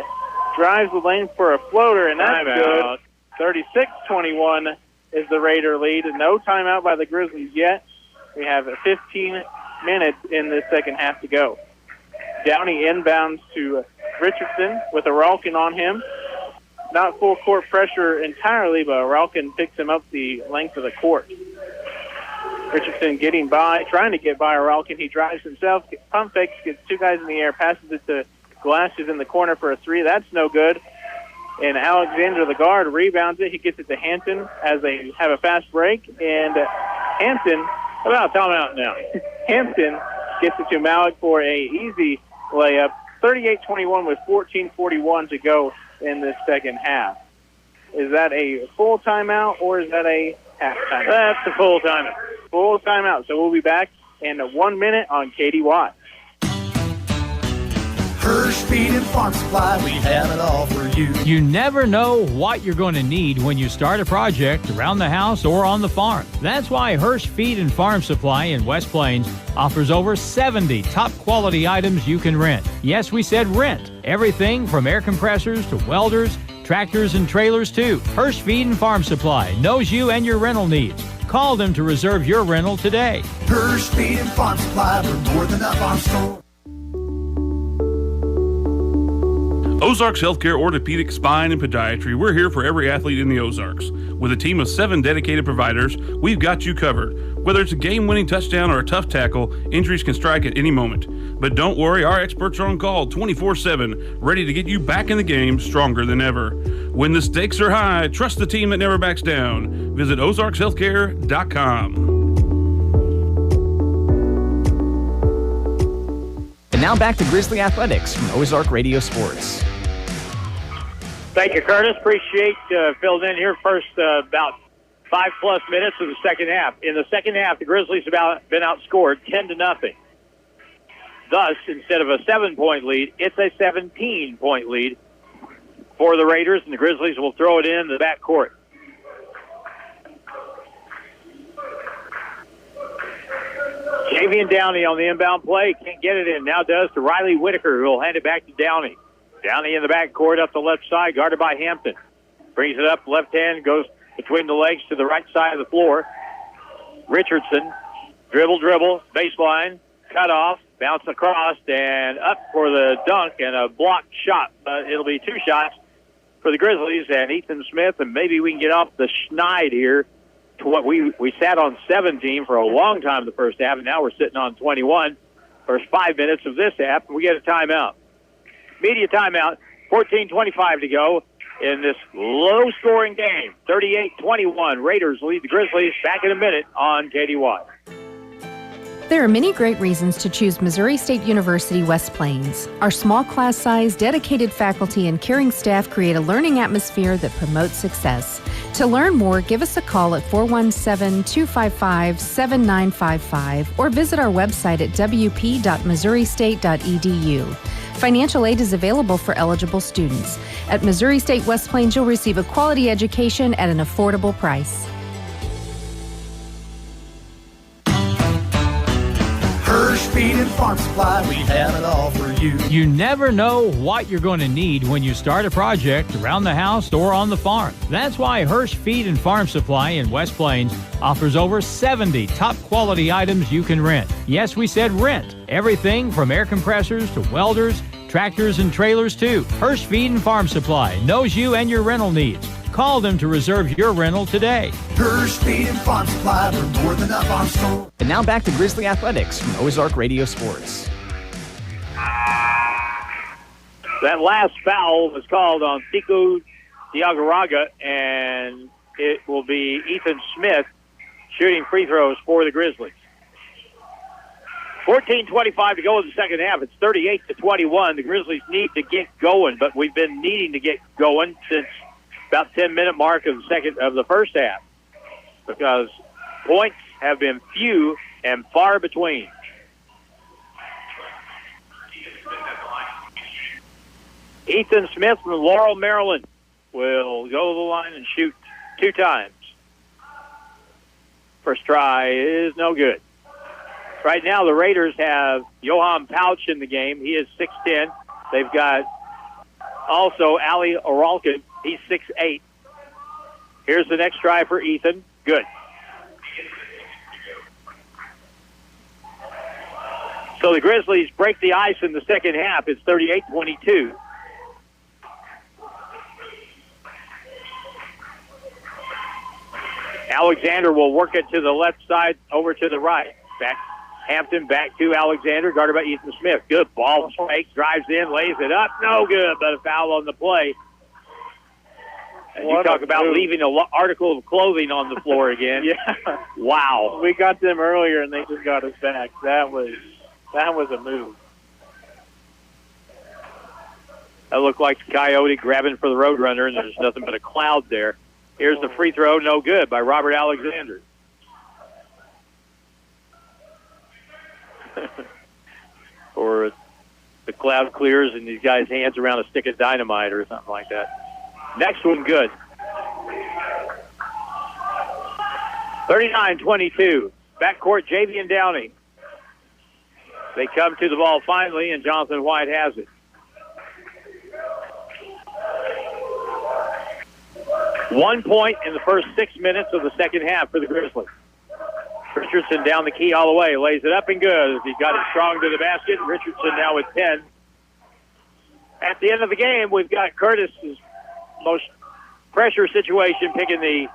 S2: drives the lane for a floater, and that's good. 36-21 is the Raider lead. No timeout by the Grizzlies yet. We have 15 minutes in the second half to go. Downey inbounds to Richardson with Aralkin on him. Not full court pressure entirely, but Aralkin picks him up the length of the court. Richardson getting by, trying to get by Aralkin. He drives himself, pump fakes, gets 2 guys in the air, passes it to Glass, who's in the corner for a 3. That's no good. And Alexander, the guard, rebounds it. He gets it to Hampton as they have a fast break. And Hampton
S1: About timeout now.
S2: Hampton gets it to Malik for a easy layup. 38-21 with 14:41 to go in the second half. Is that a full timeout or is that a half timeout?
S1: That's a full timeout.
S2: Full timeout. So we'll be back in 1 minute on KDY.
S12: Hirsch Feed and Farm Supply, we have it all for you.
S9: You never know what you're going to need when you start a project around the house or on the farm. That's why Hirsch Feed and Farm Supply in West Plains offers over 70 top quality items you can rent. Yes, we said rent. Everything from air compressors to welders, tractors and trailers too. Hirsch Feed and Farm Supply knows you and your rental needs. Call them to reserve your rental today.
S12: Hirsch Feed and Farm Supply, we're more than a farm store.
S6: Ozarks Healthcare Orthopedic Spine and Podiatry. We're here for every athlete in the Ozarks. With a team of 7 dedicated providers, we've got you covered. Whether it's a game-winning touchdown or a tough tackle, injuries can strike at any moment. But don't worry, our experts are on call 24/7, ready to get you back in the game stronger than ever. When the stakes are high, trust the team that never backs down. Visit ozarkshealthcare.com.
S14: And now back to Grizzly Athletics from Ozark Radio Sports.
S1: Thank you, Curtis. Appreciate filling in here first about 5+ minutes of the second half. In the second half, the Grizzlies have been outscored 10-0. Thus, instead of a 7-point lead, it's a 17-point lead for the Raiders, and the Grizzlies will throw it in the backcourt. Javian Downey on the inbound play. Can't get it in. Now does to Riley Whitaker, who will hand it back to Downey. Downey in the backcourt up the left side, guarded by Hampton. Brings it up, left hand, goes between the legs to the right side of the floor. Richardson, dribble, baseline, cut off, bounce across, and up for the dunk and a blocked shot. It'll be 2 shots for the Grizzlies and Ethan Smith, and maybe we can get off the schneid here to what we sat on 17 for a long time in the first half, and now we're sitting on 21. First 5 minutes of this half, and we get a timeout. Media timeout, 14:25 to go in this low-scoring game. 38-21, Raiders lead the Grizzlies. Back in a minute on KDY.
S4: There are many great reasons to choose Missouri State University West Plains. Our small class size, dedicated faculty, and caring staff create a learning atmosphere that promotes success. To learn more, give us a call at 417-255-7955 or visit our website at wp.missouristate.edu. Financial aid is available for eligible students. At Missouri State West Plains, you'll receive a quality education at an affordable price.
S12: Hirsch Feed and Farm Supply, we have it all for you.
S9: You never know what you're going to need when you start a project around the house or on the farm. That's why Hirsch Feed and Farm Supply in West Plains offers over 70 top quality items you can rent. Yes, we said rent. Everything from air compressors to welders, tractors and trailers too. Hirsch Feed and Farm Supply knows you and your rental needs. Call them to reserve your rental today.
S12: Hirsch Feed and Farm Supply, we're more than a farm store.
S14: And now back to Grizzly Athletics from Ozark Radio Sports.
S1: That last foul was called on Tiku Diagaraga, and it will be Ethan Smith shooting free throws for the Grizzlies. 14:25 to go in the second half. It's 38-21. The Grizzlies need to get going, but we've been needing to get going since about 10-minute mark of the first half, because points have been few and far between. Ethan Smith from Laurel, Maryland will go to the line and shoot 2 times. First try is no good. Right now the Raiders have Johan Pouch in the game. He is 6'10". They've got also Ali Oralkin. He's 6'8". Here's the next try for Ethan. Good. So the Grizzlies break the ice in the second half. It's 38-22. Alexander will work it to the left side, over to the right. Back Hampton back to Alexander, guarded by Ethan Smith. Good ball fake, drives in, lays it up. No good, but a foul on the play. And you talk about leaving an article of clothing on the floor again.
S2: Yeah.
S1: Wow.
S2: We got them earlier, and they just got us back. That was a move.
S1: That looked like Coyote grabbing for the Roadrunner, and there's nothing but a cloud there. Here's the free throw, no good, by Robert Alexander. Or the cloud clears and these guys' hands around a stick of dynamite or something like that. Next one, good. 39-22. Backcourt, JV and Downey. They come to the ball finally, and Jonathan White has it. 1 point in the first 6 minutes of the second half for the Grizzlies. Richardson down the key all the way, lays it up and good. He got it strong to the basket. Richardson now with 10. At the end of the game, we've got Curtis's most pressure situation picking the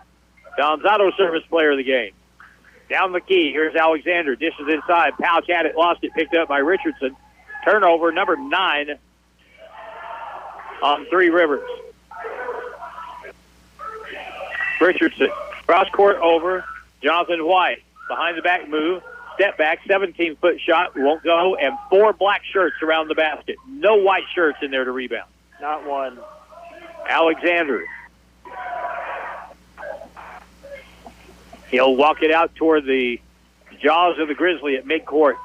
S1: Donzato service player of the game. Down the key, here's Alexander. Dishes inside. Pouch had it, lost it, picked up by Richardson. Turnover, number 9 on Three Rivers. Richardson, cross-court over. Jonathan White, behind the back move. Step back, 17-foot shot, won't go, and 4 black shirts around the basket. No white shirts in there to rebound.
S2: Not one.
S1: Alexander. He'll walk it out toward the jaws of the Grizzly at midcourt.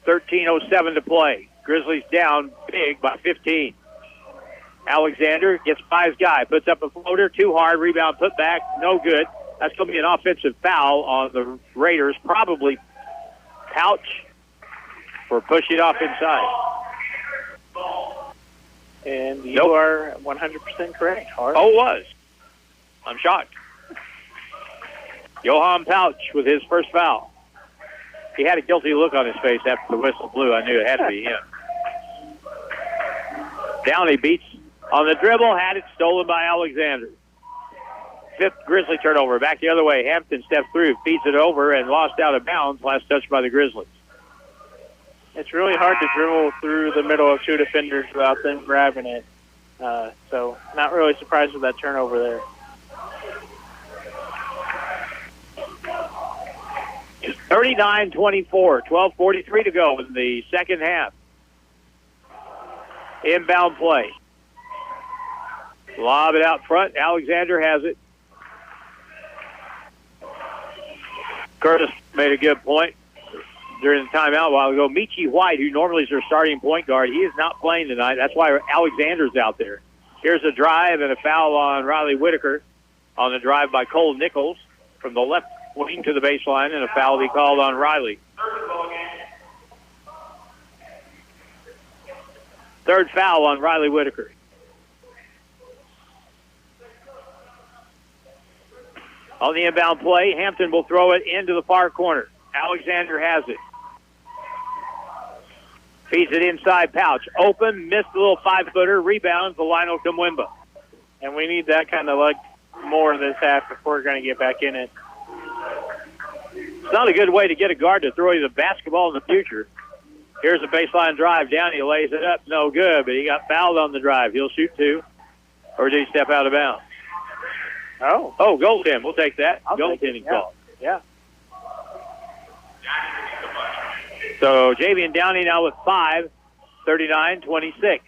S1: 13:07 to play. Grizzlies down big by 15. Alexander gets by his guy, puts up a floater, too hard, rebound, put back, no good. That's going to be an offensive foul on the Raiders, probably Pouch for pushing off inside.
S2: And you are 100% correct, Hart.
S1: Oh, it was. I'm shocked. Johan Pouch with his first foul. He had a guilty look on his face after the whistle blew. I knew it had to be him. Downey beats on the dribble, had it stolen by Alexander. 5th Grizzly turnover. Back the other way. Hampton steps through, feeds it over, and lost out of bounds. Last touch by the Grizzlies.
S2: It's really hard to dribble through the middle of 2 defenders without them grabbing it. So not really surprised with that turnover there.
S1: It's 39-24. 12:43 to go in the second half. Inbound play. Lob it out front. Alexander has it. Curtis made a good point during the timeout a while ago. Michi White, who normally is their starting point guard, he is not playing tonight. That's why Alexander's out there. Here's a drive and a foul on Riley Whitaker on the drive by Cole Nichols from the left wing to the baseline, and a foul be called on Riley. Third foul on Riley Whitaker. On the inbound play, Hampton will throw it into the far corner. Alexander has it. Feeds it inside. Pouch. Open, missed a little 5-footer, rebounds the Lionel Kamwimba.
S2: And we need that kind of luck more this half if we're going to get back in it.
S1: It's not a good way to get a guard to throw you the basketball in the future. Here's a baseline drive. Down, he lays it up. No good, but he got fouled on the drive. He'll shoot 2. Or did he step out of bounds?
S2: Oh,
S1: goaltend. We'll take that. Goaltending call.
S2: Yeah.
S1: So Javian Downey now with 5, 39-26.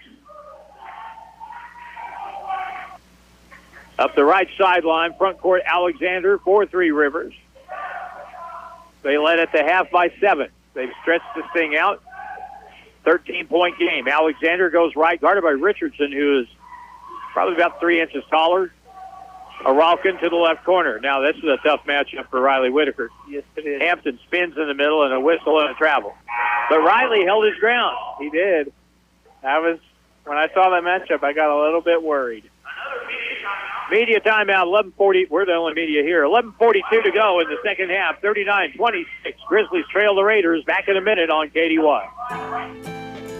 S1: Up the right sideline, front court, Alexander for Three Rivers. They led at the half by 7. They've stretched this thing out. 13-point game. Alexander goes right, guarded by Richardson, who is probably about 3 inches taller. Aralkin to the left corner. Now, this is a tough matchup for Riley Whitaker.
S2: Yes, it is.
S1: Hampton spins in the middle and a whistle and a travel. But Riley held his ground.
S2: He did. When I saw that matchup, I got a little bit worried.
S1: Media timeout, 11:40. We're the only media here. 11:42 to go in the second half. 39-26. Grizzlies trail the Raiders. Back in a minute on KDY.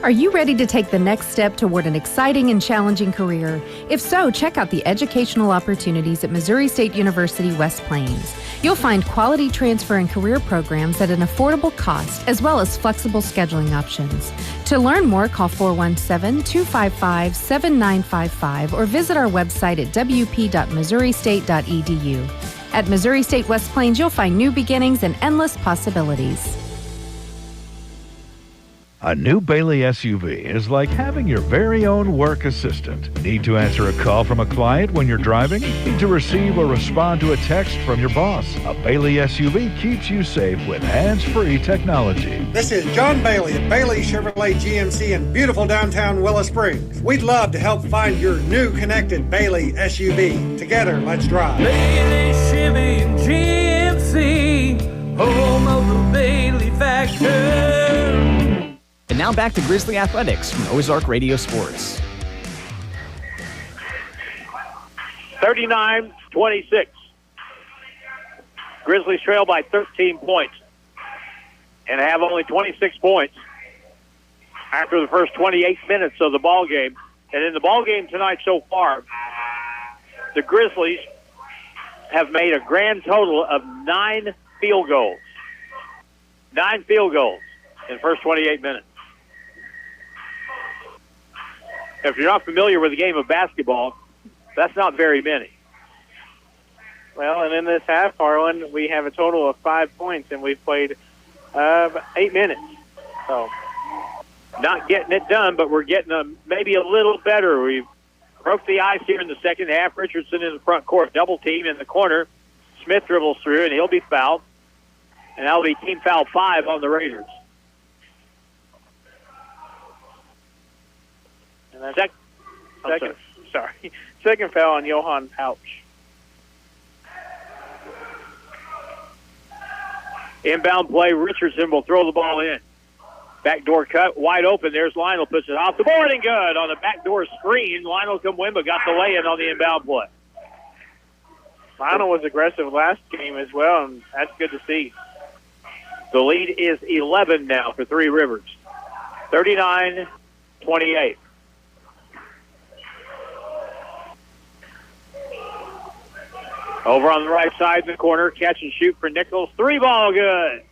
S4: Are you ready to take the next step toward an exciting and challenging career? If so, check out the educational opportunities at Missouri State University West Plains. You'll find quality transfer and career programs at an affordable cost, as well as flexible scheduling options. To learn more, call 417-255-7955 or visit our website at wp.missouristate.edu. At Missouri State West Plains, you'll find new beginnings and endless possibilities.
S10: A new Bailey SUV is like having your very own work assistant. Need to answer a call from a client when you're driving? Need to receive or respond to a text from your boss? A Bailey SUV keeps you safe with hands-free technology.
S11: This is John Bailey at Bailey Chevrolet GMC in beautiful downtown Willow Springs. We'd love to help find your new connected Bailey SUV. Together, let's drive.
S8: Bailey Chevy and GMC, home of the Bailey Factor.
S14: And now back to Grizzly Athletics from Ozark Radio Sports.
S1: 39-26. Grizzlies trail by 13 points and have only 26 points after the first 28 minutes of the ball game. And in the ball game tonight so far, the Grizzlies have made a grand total of 9 field goals. 9 field goals in the first 28 minutes. If you're not familiar with the game of basketball, that's not very many.
S2: Well, and in this half, Harlan, we have a total of 5 points, and we've played 8 minutes. So,
S1: not getting it done, but we're getting maybe a little better. We broke the ice here in the second half. Richardson in the front court, double team in the corner. Smith dribbles through, and he'll be fouled. And that'll be team foul 5 on the Raiders.
S2: Second foul on Johan Pouch.
S1: Inbound play, Richardson will throw the ball in. Backdoor cut, wide open. There's Lionel, puts it off the board and good. On the backdoor screen, Lionel Kumwimba got the lay-in on the inbound play.
S2: Lionel was aggressive last game as well, and that's good to see.
S1: The lead is 11 now for Three Rivers. 39-28. Over on the right side in the corner, catch and shoot for Nichols. 3 ball good.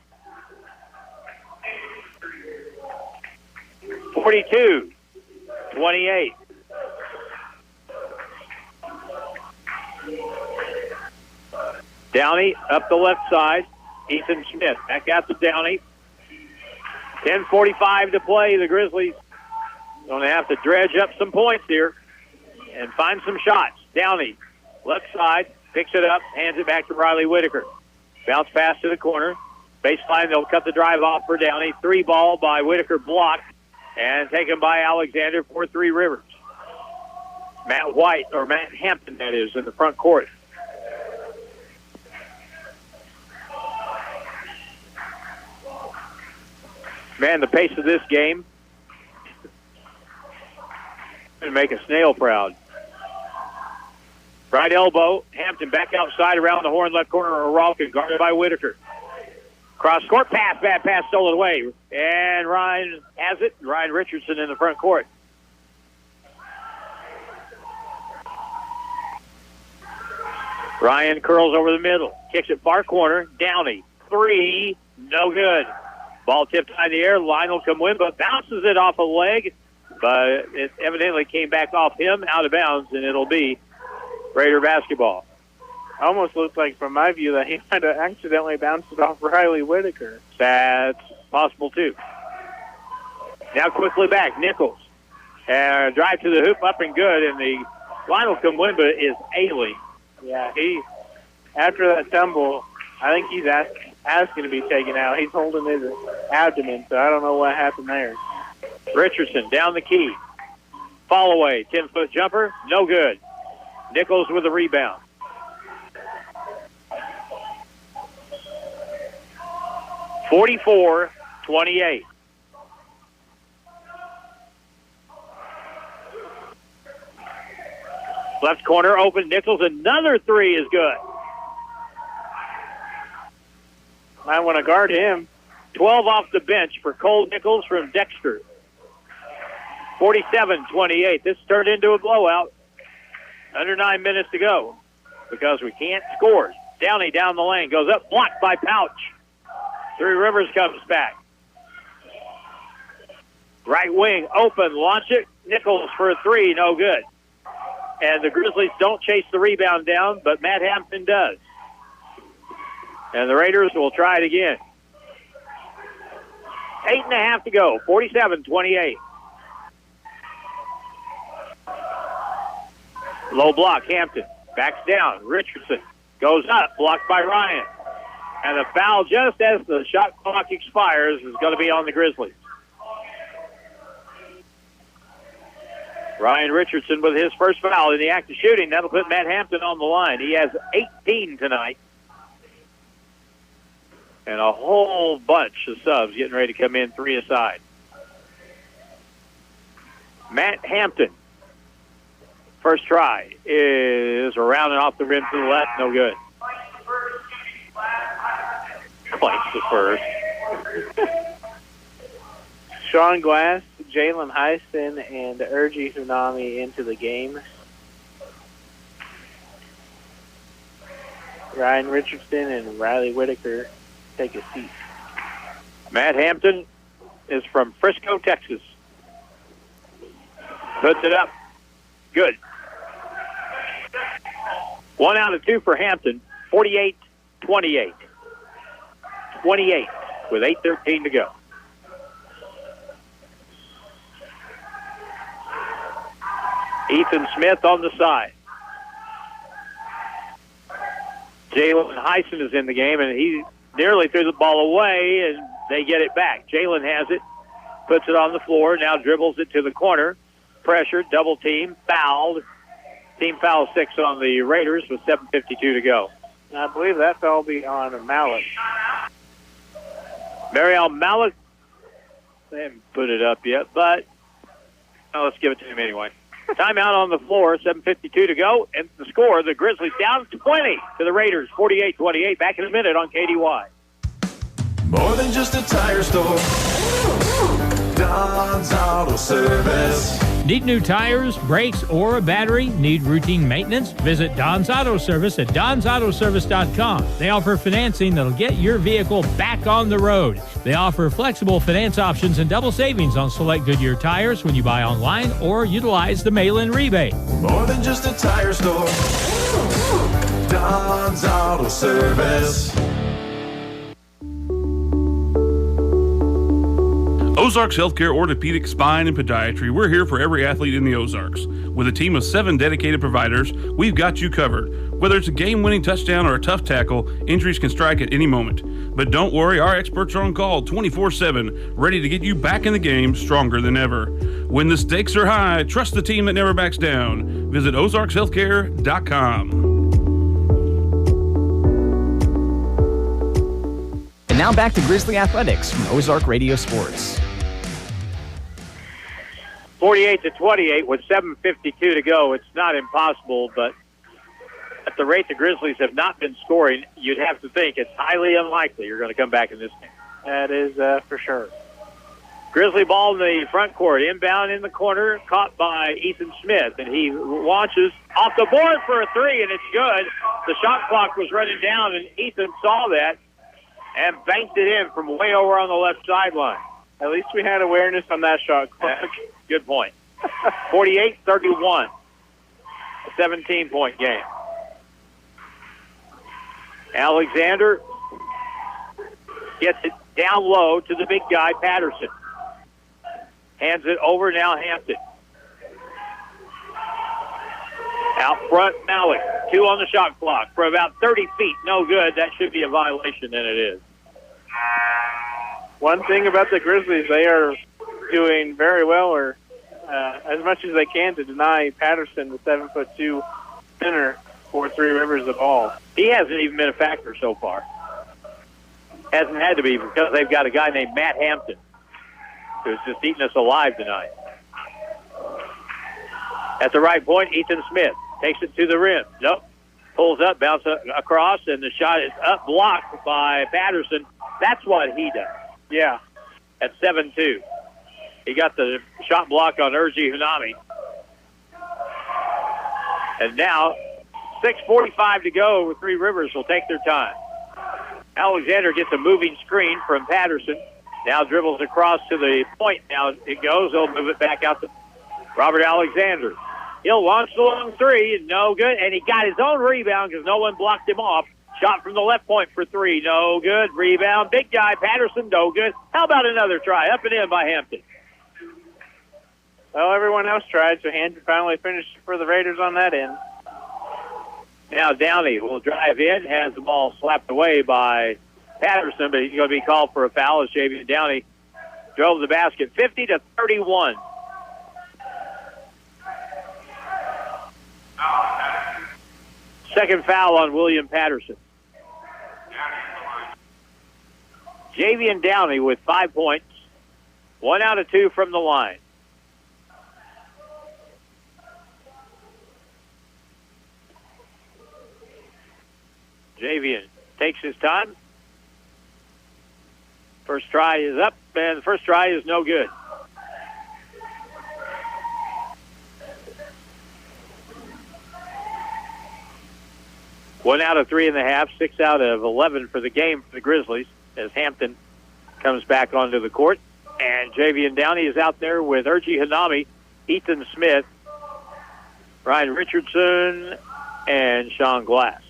S1: 42-28. Downey up the left side. Ethan Smith back out to Downey. 10:45 to play. The Grizzlies going to have to dredge up some points here and find some shots. Downey, left side, picks it up, hands it back to Riley Whitaker. Bounce pass to the corner. Baseline, they'll cut the drive off for Downey. 3 ball by Whitaker, blocked and taken by Alexander for Three Rivers. Matt Hampton, that is, in the front court. Man, the pace of this game going to make a snail proud. Right elbow, Hampton back outside around the horn, left corner, O'Rourke, guarded by Whitaker. Cross court pass, bad pass stolen away. And Ryan has it. Ryan Richardson in the front court. Ryan curls over the middle, kicks it far corner, Downey, 3, no good. Ball tipped high in the air, Lionel Kumwimba bounces it off a leg, but it evidently came back off him, out of bounds, and it'll be Raider basketball.
S2: Almost looked like, from my view, that he might have accidentally bounced it off Riley Whitaker.
S1: That's possible, too. Now quickly back, Nichols. Drive to the hoop, up and good, and the Lionel Kumwimba is ailing.
S2: Yeah, after that tumble, I think he's asking to be taken out. He's holding his abdomen, so I don't know what happened there.
S1: Richardson down the key. Fall away, 10-foot jumper, no good. Nichols with a rebound. (44-28). Left corner open. Nichols, another 3 is good.
S2: Might want to guard him.
S1: 12 off the bench for Cole Nichols from Dexter. 47-28. This turned into a blowout. Under 9 minutes to go because we can't score. Downey down the lane. Goes up, blocked by Pouch. Three Rivers comes back. Right wing, open, launch it. Nichols for a three, no good. And the Grizzlies don't chase the rebound down, but Matt Hampton does. And the Raiders will try it again. 8.5 to go, 47-28. Low block, Hampton. Backs down, Richardson. Goes up, blocked by Ryan. And the foul just as the shot clock expires is going to be on the Grizzlies. Ryan Richardson with his first foul in the act of shooting. That'll put Matt Hampton on the line. He has 18 tonight. And a whole bunch of subs getting ready to come in, three aside. Matt Hampton. First try is around and off the rim to the left. No good. Clanks the first.
S2: Sean Glass, Jalen Heisen, and Urgi Tsunami into the game. Ryan Richardson and Riley Whitaker take a seat.
S1: Matt Hampton is from Frisco, Texas. Puts it up. Good. 1 out of 2 for Hampton. 48-28. 28 with 8:13 to go. Ethan Smith on the side. Jalen Heisen is in the game, and he nearly threw the ball away, and they get it back. Jalen has it, puts it on the floor, now dribbles it to the corner. Pressure, double team, fouled. Team foul 6 on the Raiders with 7:52 to go.
S2: I believe that foul will be on Malik.
S1: Mariel Malik, they haven't put it up yet, but let's give it to him anyway. Timeout on the floor, 7:52 to go, and the score, the Grizzlies down 20 to the Raiders, 48-28. Back in a minute on KDY.
S15: More than just a tire store. Don's Auto Service.
S9: Need new tires, brakes, or a battery? Need routine maintenance? Visit Don's Auto Service at donsautoservice.com. They offer financing that'll get your vehicle back on the road. They offer flexible finance options and double savings on select Goodyear tires when you buy online or utilize the mail-in rebate.
S15: More than just a tire store. Don's Auto Service.
S6: Ozarks Healthcare Orthopedic Spine and Podiatry. We're here for every athlete in the Ozarks. With a team of 7 dedicated providers, we've got you covered. Whether it's a game-winning touchdown or a tough tackle, injuries can strike at any moment. But don't worry, our experts are on call 24/7, ready to get you back in the game stronger than ever. When the stakes are high, trust the team that never backs down. Visit ozarkshealthcare.com.
S14: And now back to Grizzly Athletics from Ozark Radio Sports.
S1: 48-28 with 7:52 to go. It's not impossible, but at the rate the Grizzlies have not been scoring, you'd have to think it's highly unlikely you're going to come back in this game.
S2: That is for sure.
S1: Grizzly ball in the front court, inbound in the corner, caught by Ethan Smith, and he launches off the board for a three, and it's good. The shot clock was running down, and Ethan saw that and banked it in from way over on the left sideline.
S2: At least we had awareness on that shot clock.
S1: Good point. 48-31. A 17-point game. Alexander gets it down low to the big guy, Patterson. Hands it over now, Hampton. Out front, Malik. 2 on the shot clock for about 30 feet. No good. That should be a violation, and it is.
S2: One thing about the Grizzlies, they are doing very well, or as much as they can, to deny Patterson, the 7'2" center, for Three Rivers the ball.
S1: He hasn't even been a factor so far. Hasn't had to be because they've got a guy named Matt Hampton who's just eating us alive tonight. At the right point, Ethan Smith takes it to the rim. Nope. Pulls up, bounces across, and the shot is up, blocked by Patterson. That's what he does.
S2: Yeah.
S1: At 7-2. He got the shot block on Urji Hanami. And now, 6:45 to go. Three Rivers will take their time. Alexander gets a moving screen from Patterson. Now dribbles across to the point. Now it goes. He'll move it back out to Robert Alexander. He'll launch the long three. No good. And he got his own rebound because no one blocked him off. Shot from the left point for three. No good. Rebound. Big guy. Patterson. No good. How about another try? Up and in by Hampton.
S2: Well, everyone else tried, so Hampton finally finished for the Raiders on that end.
S1: Now Downey will drive in, has the ball slapped away by Patterson, but he's going to be called for a foul as Javian Downey drove the basket. 50-31. Second foul on William Patterson. Javian Downey with 5 points. 1 out of 2 from the line. Javian takes his time. First try is up, and the first try is no good. One out of 3.5, 6 out of 11 for the game for the Grizzlies as Hampton comes back onto the court. And Javian Downey is out there with Urji Hanami, Ethan Smith, Ryan Richardson, and Sean Glass.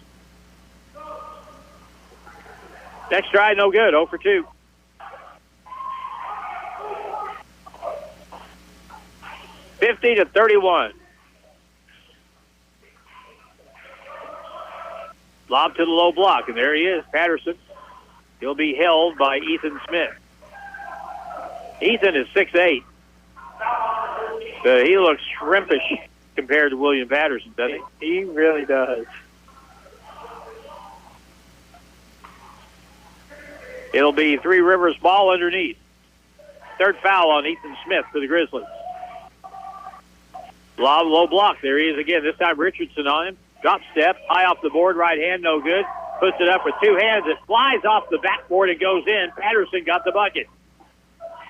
S1: Next try, no good, 0 for 2. $50-31. Lob to the low block, and there he is, Patterson. He'll be held by Ethan Smith. Ethan is 6'8". But he looks shrimpish compared to William Patterson, doesn't he?
S2: He really does.
S1: It'll be Three Rivers ball underneath. Third foul on Ethan Smith for the Grizzlies. Lob, low block. There he is again. This time Richardson on him. Drop step, high off the board, right hand, no good. Puts it up with two hands. It flies off the backboard and goes in. Patterson got the bucket.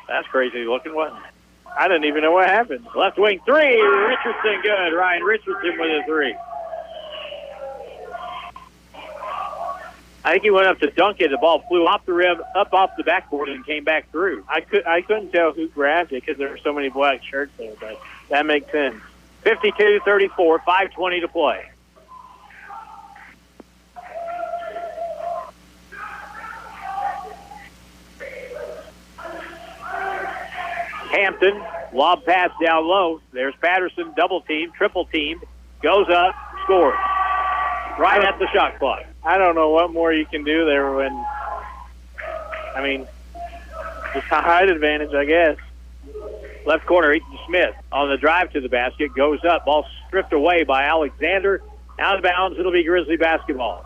S1: That's crazy looking, wasn't it?
S2: I didn't even know what happened.
S1: Left wing three. Richardson good. Ryan Richardson with a three. I think he went up to dunk it. The ball flew off the rim, up off the backboard, and came back through.
S2: I couldn't tell who grabbed it because there were so many black shirts there, but that makes sense.
S1: 52-34, 5:20 to play. Hampton, lob pass down low. There's Patterson, double team, triple team, goes up, scores. Right at the shot clock.
S2: I don't know what more you can do there when, I mean, just a height advantage, I guess.
S1: Left corner, Ethan Smith on the drive to the basket, goes up, ball stripped away by Alexander. Out of bounds, it'll be Grizzly basketball.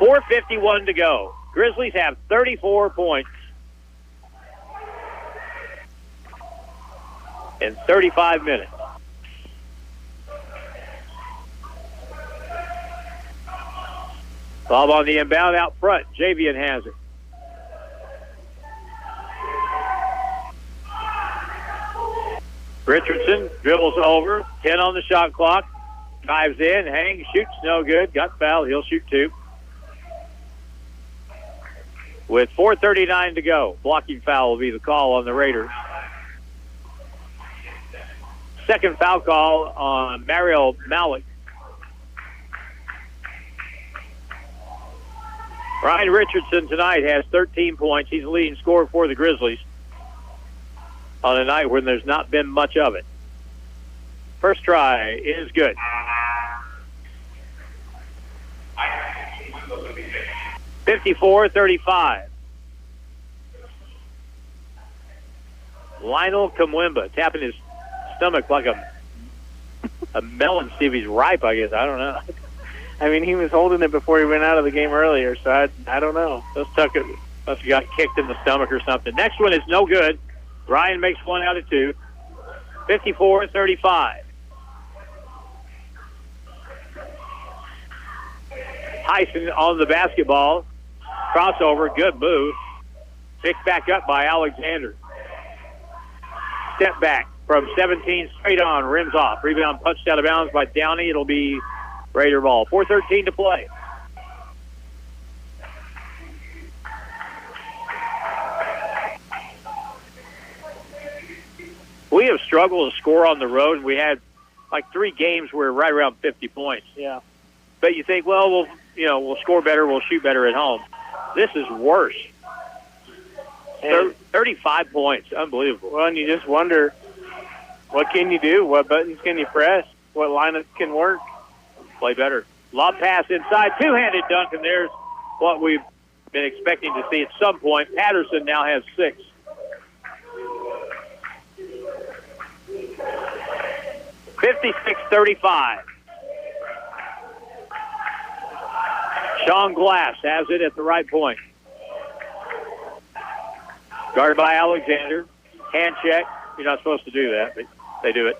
S1: 4:51 to go. Grizzlies have 34 points in 35 minutes. Bob on the inbound out front. Javian has it. Richardson dribbles over. 10 on the shot clock. Drives in, hangs, shoots, no good. Got fouled. He'll shoot two. With 4:39 to go, blocking foul will be the call on the Raiders. Second foul call on Mario Malik. Ryan Richardson tonight has 13 points. He's the leading scorer for the Grizzlies on a night when there's not been much of it. First try is good. $54-35. Lionel Kamwemba tapping his stomach like a melon. See if he's ripe, I guess. I don't know.
S2: I mean, he was holding it before he went out of the game earlier, so I don't know.
S1: Must have got kicked in the stomach or something. Next one is no good. Ryan makes 1 out of 2. 54-35. Tyson on the basketball. Crossover, good move. Picked back up by Alexander. step back from 17 straight on, rims off. Rebound punched out of bounds by Downey. It'll be Raider ball. 4:13 to play. We have struggled to score on the road. We had like 3 games where we're right around 50 points.
S2: Yeah.
S1: But you think, well, we'll score better, we'll shoot better at home. This is worse. 35 points, unbelievable.
S2: Well, and you just wonder, what can you do? What buttons can you press? What lineups can work?
S1: Play better. Lob pass inside, two-handed dunk, and there's what we've been expecting to see at some point. Patterson now has 6. (56-35). Sean Glass has it at the right point. Guarded by Alexander. Hand check. You're not supposed to do that, but they do it.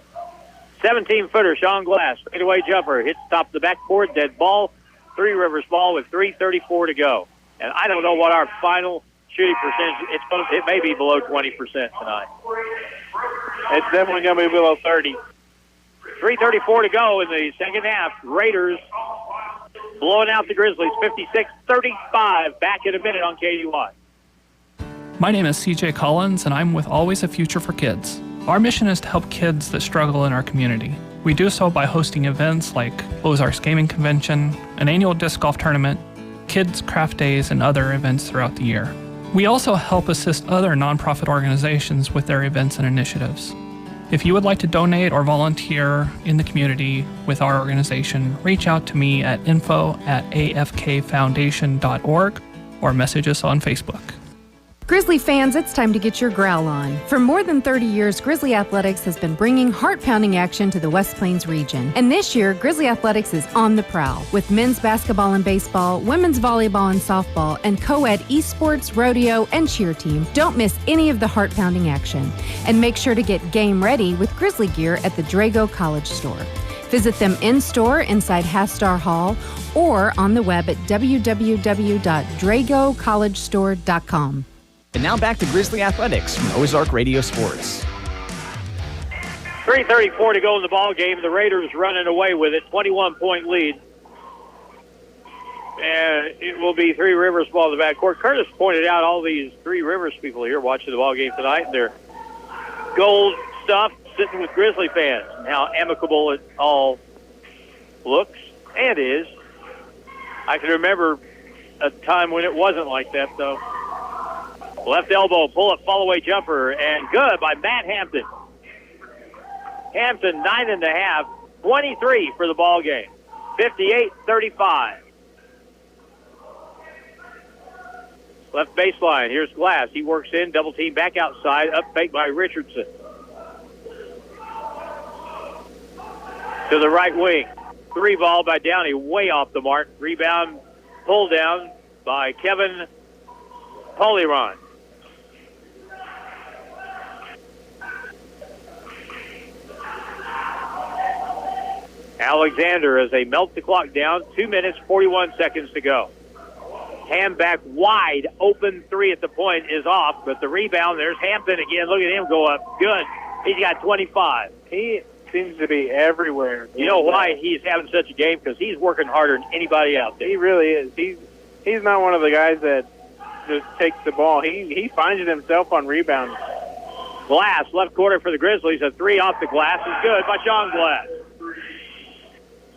S1: 17-footer, Sean Glass. Fadeaway jumper. Hits top of the backboard. Dead ball. Three Rivers ball with 3:34 to go. And I don't know what our final shooting percentage. It may be below 20% tonight.
S2: It's definitely going to be below 30.
S1: 3:34 to go in the second half. Raiders blowing out the Grizzlies 56-35. Back in a minute on KDY.
S7: My name is CJ Collins, and I'm with Always a Future for Kids. Our mission is to help kids that struggle in our community. We do so by hosting events like Ozarks Gaming Convention, an annual disc golf tournament, kids' craft days, and other events throughout the year. We also help assist other nonprofit organizations with their events and initiatives. If you would like to donate or volunteer in the community with our organization, reach out to me at info@afkfoundation.org or message us on Facebook.
S4: Grizzly fans, it's time to get your growl on. For more than 30 years, Grizzly Athletics has been bringing heart-pounding action to the West Plains region. And this year, Grizzly Athletics is on the prowl with men's basketball and baseball, women's volleyball and softball, and co-ed esports, rodeo, and cheer team. Don't miss any of the heart-pounding action. And make sure to get game ready with Grizzly gear at the Drago College Store. Visit them in-store inside Hastar Hall or on the web at www.dragocollegestore.com.
S14: And now back to Grizzly Athletics from Ozark Radio Sports.
S1: 3:34 to go in the ball game. The Raiders running away with it, 21-point lead. And it will be Three Rivers ball in the backcourt. Curtis pointed out all these Three Rivers people here watching the ball game tonight. Their gold stuff sitting with Grizzly fans. And how amicable it all looks and is. I can remember a time when it wasn't like that, though. Left elbow, pull-up, fall-away jumper, and good by Matt Hampton. Hampton, 9.5, 23 for the ball game, 58-35. Left baseline, here's Glass. He works in, double team back outside, up fake by Richardson. To the right wing, 3 ball by Downey, way off the mark. Rebound, pull down by Kevin Poliron. Alexander, as they melt the clock down, 2 minutes, 41 seconds to go. Hand back wide, open 3 at the point is off, but the rebound, there's Hampton again. Look at him go up. Good. He's got 25.
S2: He seems to be everywhere.
S1: You know why he's having such a game? Because he's working harder than anybody out there.
S2: He really is. He's not one of the guys that just takes the ball. He finds it himself on rebounds.
S1: Glass, left corner for the Grizzlies. A 3 off the glass is good by Sean Glass.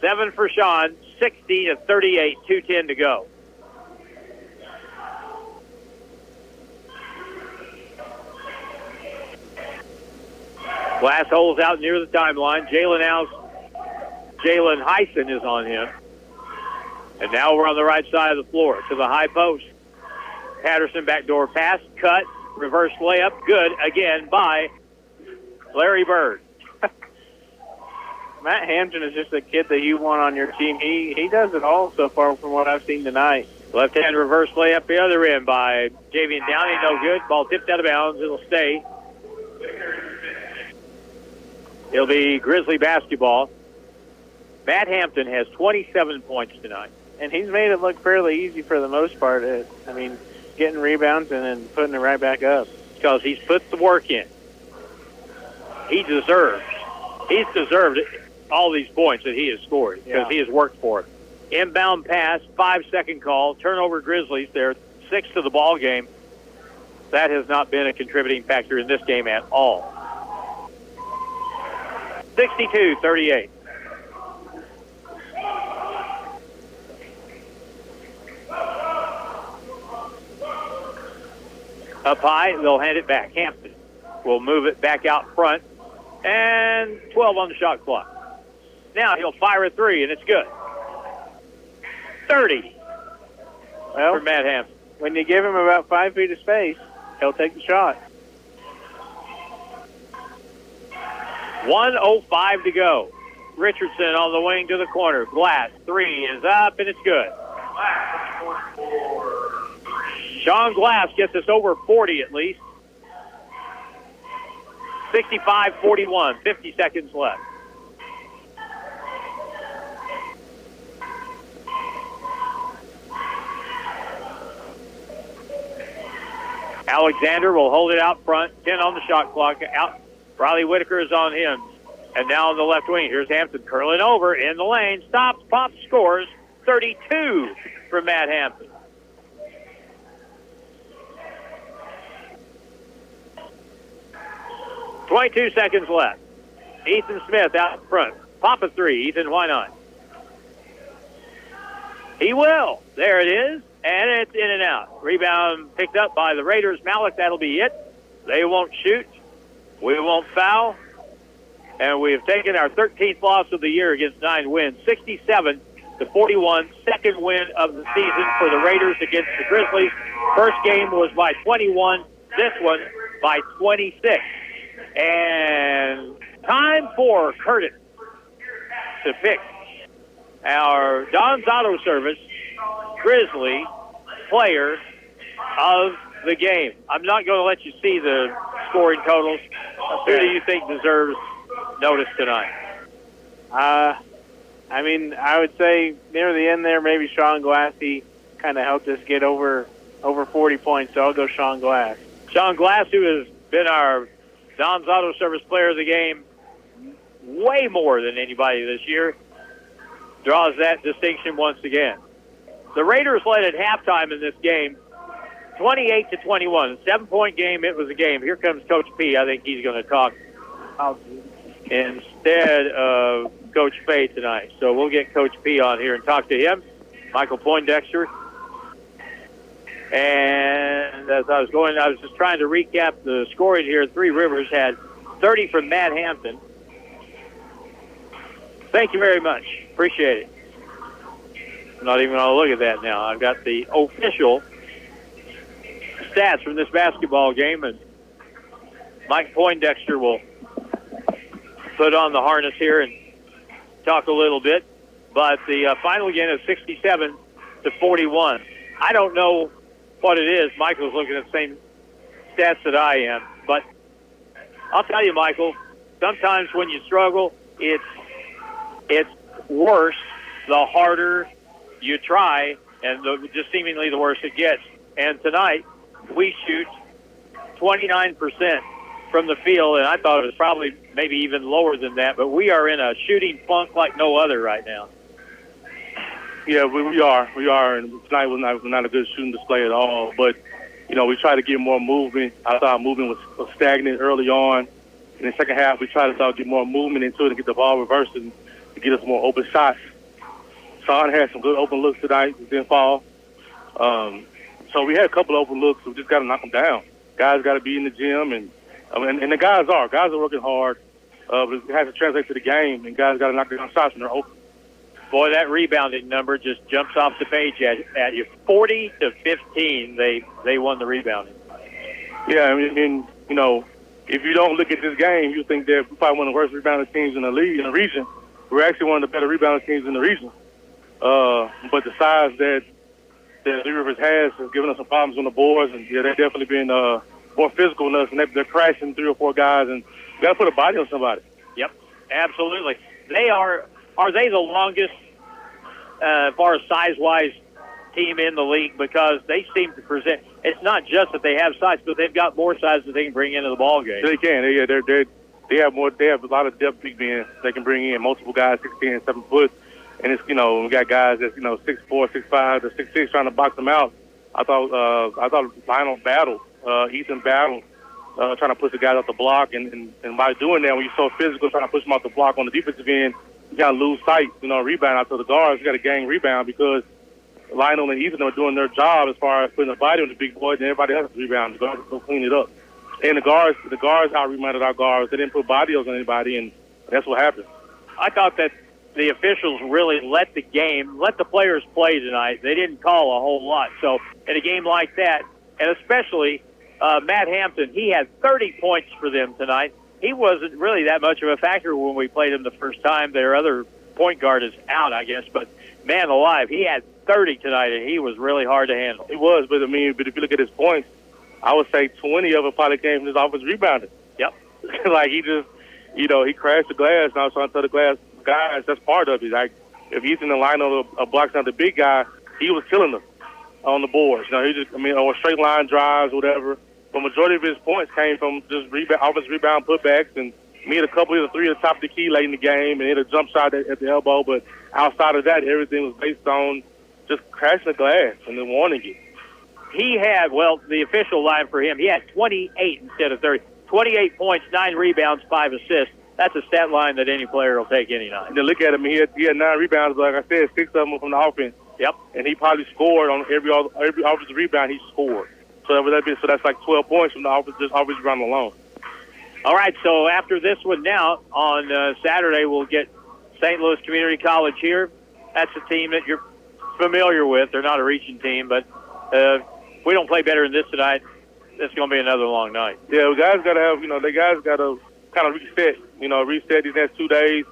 S1: 7 for Sean, 60-38, 2:10 to go. Glass holds out near the timeline. Jalen Heisen is on him. And now we're on the right side of the floor to the high post. Patterson backdoor pass, cut, reverse layup, good again by Larry Bird.
S2: Matt Hampton is just a kid that you want on your team. He does it all so far from what I've seen tonight.
S1: Left-hand reverse layup the other end by Javian Downey. No good. Ball tipped out of bounds. It'll stay. It'll be Grizzly basketball. Matt Hampton has 27 points tonight.
S2: And he's made it look fairly easy for the most part. Getting rebounds and then putting it right back up.
S1: Because he's put the work in. He's deserved all these points that he has scored because he has worked for it. Inbound pass, 5-second call, turnover Grizzlies. They're 6th to the ball game. That has not been a contributing factor in this game at all. 62-38. Up high, they'll hand it back. Hampton will move it back out front. And 12 on the shot clock. Now he'll fire a three, and it's good. 30 for Matt Hampton.
S2: When you give him about 5 feet of space, he'll take the shot.
S1: 1:05 to go. Richardson on the wing to the corner. Glass, three is up, and it's good. Sean Glass gets us over 40 at least. 65-41, 50 seconds left. Alexander will hold it out front. 10 on the shot clock. Out. Riley Whitaker is on him. And now on the left wing, here's Hampton curling over in the lane. Stops, pops, scores. 32 for Matt Hampton. .22 seconds left. Ethan Smith out front. Pop a three. Ethan, why not? He will. There it is. And it's in and out. Rebound picked up by the Raiders. Malik, that'll be it. They won't shoot. We won't foul. And we have taken our 13th loss of the year against 9 wins. 67-41. Second win of the season for the Raiders against the Grizzlies. First game was by 21. This one by 26. And time for Curtis to pick our Don's Auto Service Grizzly player of the game. I'm not going to let you see the scoring totals. Okay. Who do you think deserves notice tonight?
S2: I mean, I would say near the end there, maybe Sean Glass. He kind of helped us get over 40 points, so I'll go Sean Glass.
S1: Sean Glass, who has been our Don's Auto Service player of the game way more than anybody this year, draws that distinction once again. The Raiders led at halftime in this game, 28-21. 7-point game. It was a game. Here comes Coach P. I think he's going to talk instead of Coach Fay tonight. So we'll get Coach P on here and talk to him. Michael Poindexter. And as I was just trying to recap the scoring here. Three Rivers had 30 from Matt Hampton. Thank you very much. Appreciate it. I'm not even going to look at that now. I've got the official stats from this basketball game, and Mike Poindexter will put on the harness here and talk a little bit. But the final again is 67-41. I don't know what it is. Michael's looking at the same stats that I am. But I'll tell you, Michael, sometimes when you struggle, it's worse the harder you try, and just seemingly the worse it gets. And tonight, we shoot 29% from the field, and I thought it was probably maybe even lower than that, but we are in a shooting funk like no other right now.
S16: Yeah, we are, and tonight was not a good shooting display at all, but, you know, we try to get more movement. I thought our movement was stagnant early on. In the second half, we tried to get more movement into it and get the ball reversed and to get us more open shots. Sean had some good open looks tonight. It didn't fall. So we had a couple of open looks. We just got to knock them down. Guys got to be in the gym, and the guys are. Guys are working hard. But it has to translate to the game, and guys got to knock down shots when they're open.
S1: Boy, that rebounding number just jumps off the page at you. 40-15, they won the rebounding.
S16: Yeah, I mean, you know, if you don't look at this game, you think they're probably one of the worst rebounding teams in the league, in the region. We're actually one of the better rebounding teams in the region. But the size that Three Rivers has given us some problems on the boards, and yeah, they've definitely been more physical than us, and they're crashing 3 or 4 guys, and you got to put a body on somebody.
S1: Yep, absolutely. They are they the longest, as far as size-wise, team in the league? Because they seem to present. It's not just that they have size, but they've got more size that they can bring into the ball game.
S16: They can. They have a lot of depth big men they can bring in, multiple guys 6'10", 7 foot. And it's, we got guys that's, 6'4", 6'5", or 6'6", trying to box them out. I thought Lionel battled, Ethan battled, trying to push the guys off the block. And by doing that, when you're so physical, trying to push them off the block on the defensive end, you got to lose sight, rebound out to the guards. You got to gain rebound because Lionel and Ethan are doing their job as far as putting a body on the big boys, and everybody else is rebounding. The guards go clean it up. And the guards out-rebounded our guards. They didn't put bodies on anybody, and that's what happened.
S1: I thought that the officials really let the players play tonight. They didn't call a whole lot. So in a game like that, and especially Matt Hampton, he had 30 points for them tonight. He wasn't really that much of a factor when we played him the first time. Their other point guard is out, I guess. But, man alive, he had 30 tonight, and he was really hard to handle.
S16: He was, but if you look at his points, I would say 20 of them probably came from his offense rebounding.
S1: Yep.
S16: Like he just, he crashed the glass, and I was trying to tell the glass guys that's part of it. Like if Ethan and Lionel blocks out the big guy, he was killing them on the boards. Or straight line drives, whatever. But majority of his points came from just offense rebound putbacks, and me and a couple of the three at the top of the key late in the game, and hit a jump shot at the elbow. But outside of that, everything was based on just crashing the glass and then wanting it.
S1: He had, the official line for him, he had 28 instead of 30. 28 points, 9 rebounds, 5 assists. That's a stat line that any player will take any night.
S16: And then look at him. He had 9 rebounds, like I said, 6 of them from the offense.
S1: Yep.
S16: And he probably scored on every offensive rebound he scored. So that's like 12 points from the offensive rebound alone.
S1: All right, so after this one now, on Saturday, we'll get St. Louis Community College here. That's a team that you're familiar with. They're not a region team, but if we don't play better than this tonight, it's going to be another long night.
S16: Yeah, the guys got to have, the guys got to kind of reset these next 2 days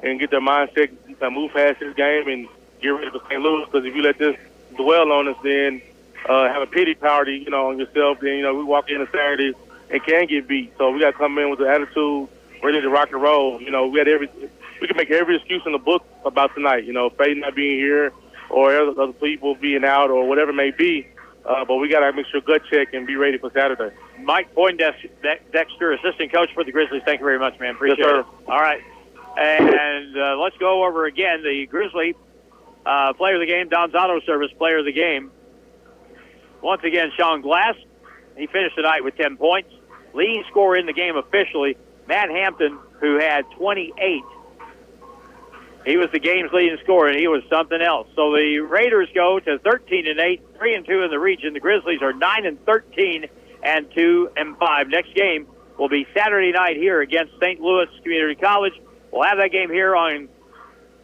S16: and get their mindset, move past this game and get ready for St. Louis. Because if you let this dwell on us, then have a pity party, on yourself, then, we walk in on Saturday and can get beat. So we got to come in with the attitude, ready to rock and roll. We can make every excuse in the book about tonight. Faye not being here or other people being out or whatever it may be. But we got to make sure gut check and be ready for Saturday.
S1: Mike Poindexter, assistant coach for the Grizzlies. Thank you very much, man. Appreciate it. All right. And let's go over again the Grizzly player of the game, Don's Auto Service player of the game. Once again, Sean Glass. He finished the night with 10 points. Leading scorer in the game officially, Matt Hampton, who had 28. He was the game's leading scorer, and he was something else. So the Raiders go to 13-8, 3-2 in the region. The Grizzlies are 9-13 and 2-5. Next game will be Saturday night here against St. Louis Community College. We'll have that game here on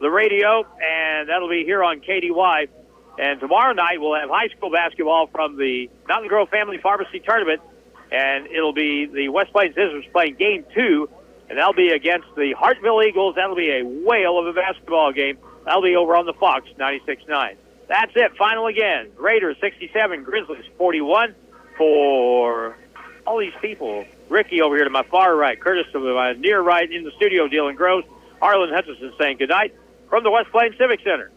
S1: the radio, and that'll be here on KDY. And tomorrow night we'll have high school basketball from the Mountain Grove Family Pharmacy Tournament, and it'll be the West Plains Scissors playing Game 2. And that'll be against the Hartville Eagles. That'll be a whale of a basketball game. That'll be over on the Fox 96.9. That's it. Final again. Raiders 67, Grizzlies 41. For all these people, Ricky over here to my far right, Curtis to my near right in the studio, Dylan Groves, Arlen Hutchinson saying goodnight from the West Plains Civic Center.